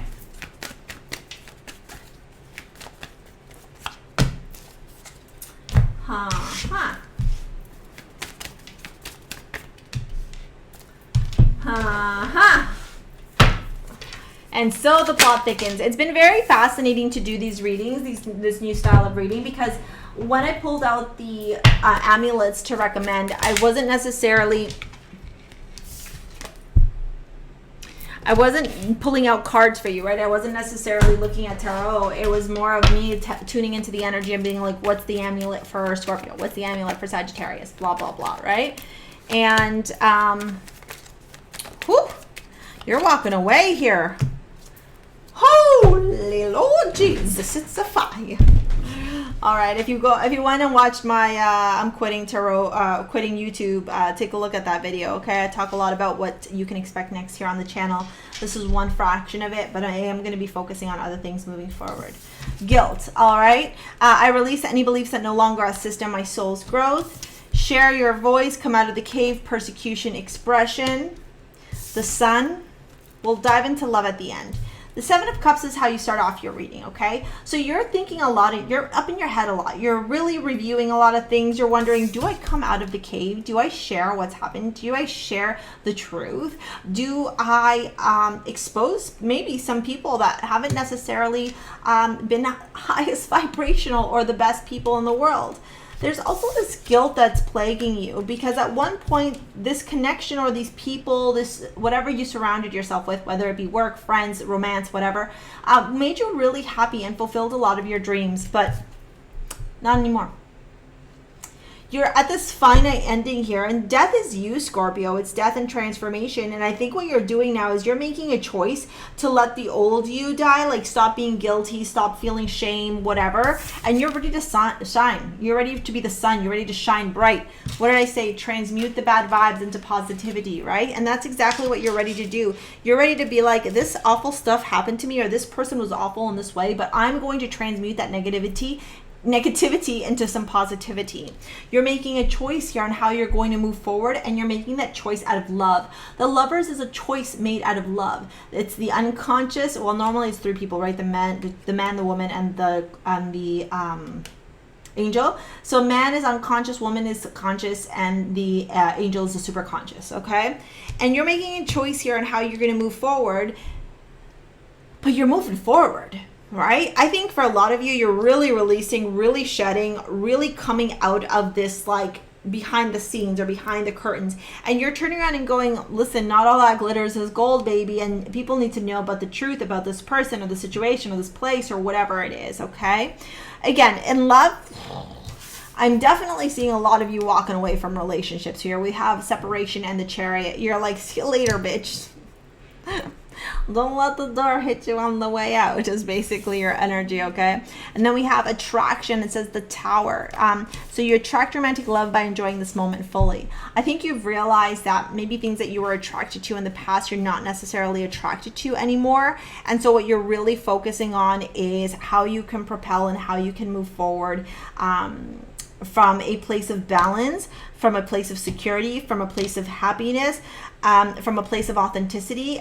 And so the plot thickens. It's been very fascinating to do these readings, this new style of reading, because when I pulled out the amulets to recommend, I wasn't pulling out cards for you, right? I wasn't necessarily looking at tarot. It was more of me tuning into the energy and being like, what's the amulet for Scorpio? What's the amulet for Sagittarius? Blah, blah, blah, right? And, you're walking away here. Holy Lord Jesus, it's a fire. All right, if you went and watched my I'm quitting tarot, quitting YouTube, take a look at that video, okay? I talk a lot about what you can expect next here on the channel. This is one fraction of it, but I am going to be focusing on other things moving forward. Guilt, all right? I release any beliefs that no longer assist in my soul's growth. Share your voice, come out of the cave, persecution, expression. The Sun. We'll dive into love at the end. The Seven of Cups is how you start off your reading, okay? So you're thinking a lot, you're up in your head a lot. You're really reviewing a lot of things. You're wondering, do I come out of the cave? Do I share what's happened? Do I share the truth? Do I expose maybe some people that haven't necessarily been highest vibrational or the best people in the world? There's also this guilt that's plaguing you because at one point this connection or these people, this whatever you surrounded yourself with, whether it be work, friends, romance, whatever, made you really happy and fulfilled a lot of your dreams, but not anymore. You're at this finite ending here, and death is you, Scorpio. It's death and transformation. And I think what you're doing now is you're making a choice to let the old you die, like stop being guilty, stop feeling shame, whatever. And you're ready to shine. You're ready to be the sun. You're ready to shine bright. What did I say? Transmute the bad vibes into positivity, right? And that's exactly what you're ready to do. You're ready to be like, this awful stuff happened to me, or this person was awful in this way, but I'm going to transmute that negativity into some positivity. You're making a choice here on how you're going to move forward, and you're making that choice out of love. The Lovers is a choice made out of love. It's the unconscious. Well, normally it's three people, right? The man, the woman, and the angel. So man is unconscious, woman is conscious, and the angel is the super conscious. Okay, and you're making a choice here on how you're going to move forward, but you're moving forward. Right? I think for a lot of you, you're really releasing, really shedding, really coming out of this like behind the scenes or behind the curtains. And you're turning around and going, listen, not all that glitters is gold, baby. And people need to know about the truth about this person or the situation or this place or whatever it is. Okay. Again, in love, I'm definitely seeing a lot of you walking away from relationships here. We have separation and the Chariot. You're like, see you later, bitch. Don't let the door hit you on the way out, is basically your energy, okay? And then we have attraction. It says the Tower. So you attract romantic love by enjoying this moment fully. I think you've realized that maybe things that you were attracted to in the past, you're not necessarily attracted to anymore. And so what you're really focusing on is how you can propel and how you can move forward from a place of balance, from a place of security, from a place of happiness, from a place of authenticity,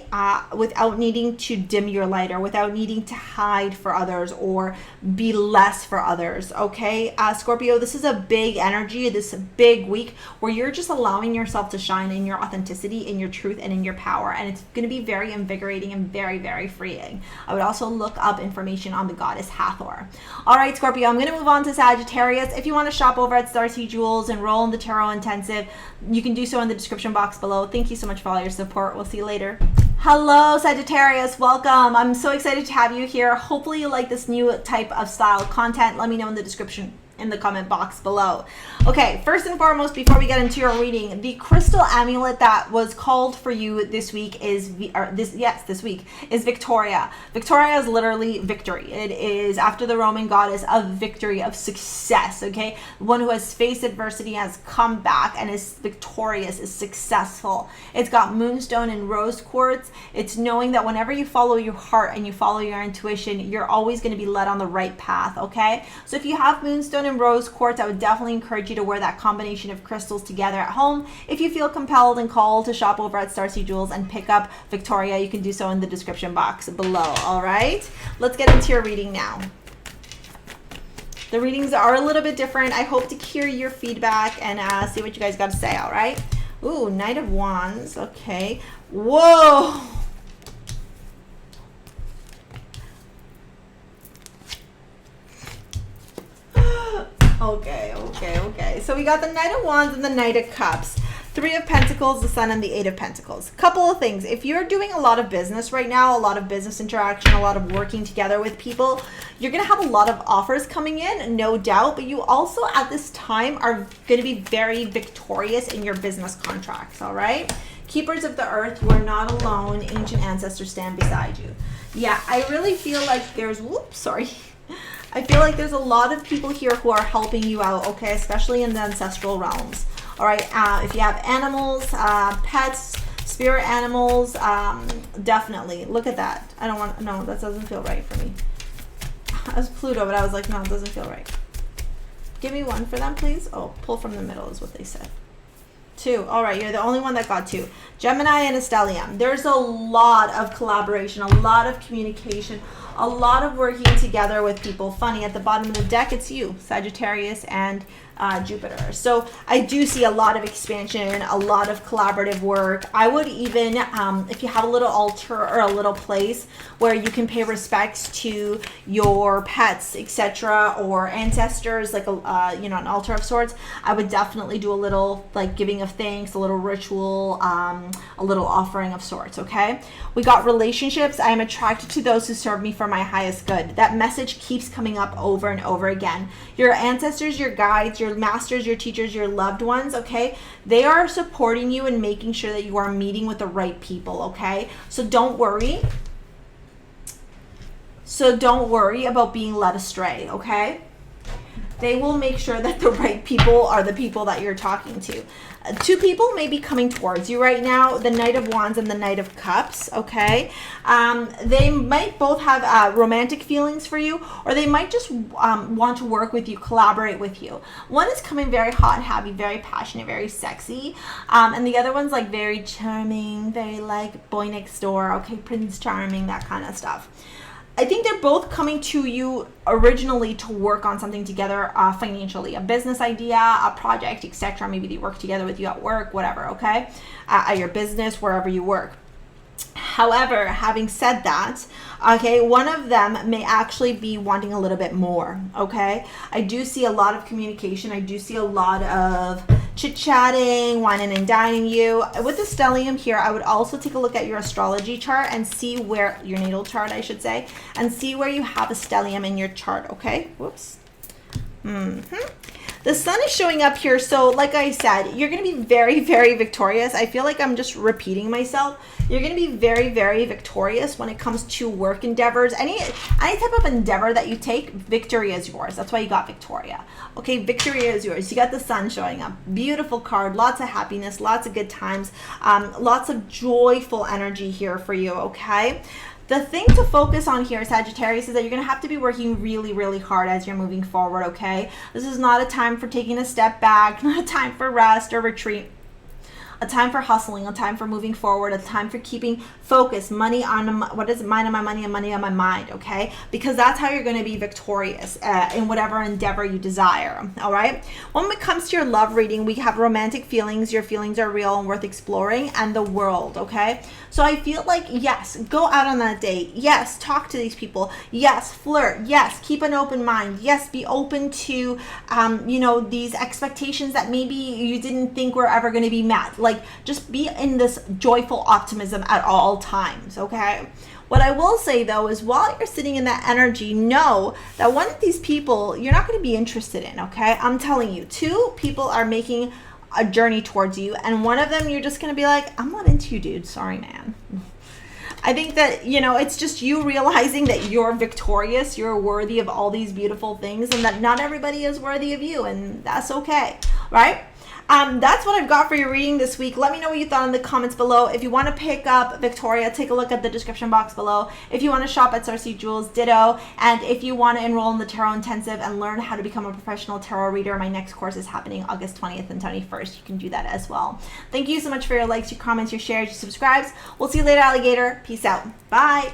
without needing to dim your light or without needing to hide for others or be less for others. Okay, Scorpio, this is a big energy, this big week where you're just allowing yourself to shine in your authenticity, in your truth, and in your power. And it's going to be very invigorating and very, very freeing. I would also look up information on the goddess Hathor. All right, Scorpio, I'm going to move on to Sagittarius. If you want to shop over at STARSEA Jewels, enroll in the Tarot Intensive, you can do so in the description box below. Thank you so much for all your support. We'll see you later. Hello, Sagittarius. Welcome. I'm so excited to have you here. Hopefully you like this new type of style content. Let me know in the description, in the comment box below. Okay, first and foremost, before we get into your reading, the crystal amulet that was called for you this week is this week is Victoria. Victoria is literally victory. It is after the Roman goddess of victory, of success. Okay, one who has faced adversity, has come back, and is victorious, is successful. It's got moonstone and rose quartz. It's knowing that whenever you follow your heart and you follow your intuition, you're always going to be led on the right path. Okay, so if you have moonstone and rose quartz, I would definitely encourage you to wear that combination of crystals together at home. If you feel compelled and called to shop over at STARSEA Jewels and pick up Victoria, you can do so in the description box below. All right, let's get into your reading now. The readings are a little bit different. I hope to hear your feedback and see what you guys got to say. All right. Ooh, Knight of Wands. Okay. Whoa. Okay. So we got the Knight of Wands and the Knight of Cups. Three of Pentacles, the Sun, and the Eight of Pentacles. Couple of things. If you're doing a lot of business right now, a lot of business interaction, a lot of working together with people, you're going to have a lot of offers coming in, no doubt. But you also at this time are going to be very victorious in your business contracts, all right? Keepers of the earth, you are not alone. Ancient ancestors stand beside you. Yeah, I really feel like there's, I feel like there's a lot of people here who are helping you out, okay, especially in the ancestral realms. All right, if you have animals, pets, spirit animals, definitely. Look at that. I don't want, no, that doesn't feel right for me. I was Pluto, but I was like, no, it doesn't feel right. Give me one for them, please. Oh, pull from the middle is what they said. Two. All right, you're the only one that got two. Gemini and a Stellium. There's a lot of collaboration, a lot of communication, a lot of working together with people. Funny, at the bottom of the deck, it's you, Sagittarius and Jupiter. So I do see a lot of expansion, a lot of collaborative work. I would even, if you have a little altar or a little place where you can pay respects to your pets, etc., or ancestors, like a you know, an altar of sorts, I would definitely do a little like giving of thanks, a little ritual, a little offering of sorts. Okay, we got relationships. I am attracted to those who serve me for my highest good. That message keeps coming up over and over again. Your ancestors, your guides, your masters, your teachers, your loved ones, okay, they are supporting you and making sure that you are meeting with the right people. Okay, so don't worry. So don't worry about being led astray. Okay, they will make sure that the right people are the people that you're talking to. Two people may be coming towards you right now, the Knight of Wands and the Knight of Cups, okay? They might both have romantic feelings for you, or they might just want to work with you, collaborate with you. One is coming very hot and happy, very passionate, very sexy, and the other one's like very charming, very like boy next door, okay, Prince Charming, that kind of stuff. I think they're both coming to you originally to work on something together financially, a business idea, a project, etc. Maybe they work together with you at work, whatever, okay? At your business, wherever you work. However, having said that, okay, one of them may actually be wanting a little bit more, okay? I do see a lot of communication. I do see a lot of chit-chatting, whining and dining you. With the stellium here, I would also take a look at your astrology chart and see where, your natal chart, I should say, and see where you have a stellium in your chart, okay? Whoops. The sun is showing up here, so like I said, you're going to be very, very victorious. I feel like I'm just repeating myself. You're going to be very, very victorious when it comes to work endeavors. Any type of endeavor that you take, victory is yours. That's why you got Victoria. Okay, victory is yours. You got the sun showing up. Beautiful card, lots of happiness, lots of good times, lots of joyful energy here for you, okay? The thing to focus on here, Sagittarius, is that you're going to have to be working really, really hard as you're moving forward, okay? This is not a time for taking a step back, not a time for rest or retreat. A time for hustling, a time for moving forward, a time for keeping focus, money on, what is it, mind on my money and money on my mind, okay? Because that's how you're going to be victorious in whatever endeavor you desire, all right? When it comes to your love reading, we have romantic feelings. Your feelings are real and worth exploring, and the world, okay? So I feel like, yes, go out on that date. Yes, talk to these people. Yes, flirt. Yes, keep an open mind. Yes, be open to, you know, these expectations that maybe you didn't think were ever going to be met. Like, just be in this joyful optimism at all times, okay? What I will say, though, is while you're sitting in that energy, know that one of these people you're not going to be interested in, okay? I'm telling you, two people are making a journey towards you, and one of them you're just going to be like, I'm not into you, dude. Sorry, man. I think that, you know, it's just you realizing that you're victorious, you're worthy of all these beautiful things, and that not everybody is worthy of you, and that's okay, right? That's what I've got for your reading this week. Let me know what you thought in the comments below. If you want to pick up Victoria, take a look at the description box below. If you want to shop at STARSEA Jewels, ditto. And if you want to enroll in the Tarot Intensive and learn how to become a professional tarot reader, my next course is happening August 20th and 21st. You can do that as well. Thank you so much for your likes, your comments, your shares, your subscribes. We'll see you later, alligator. Peace out. Bye.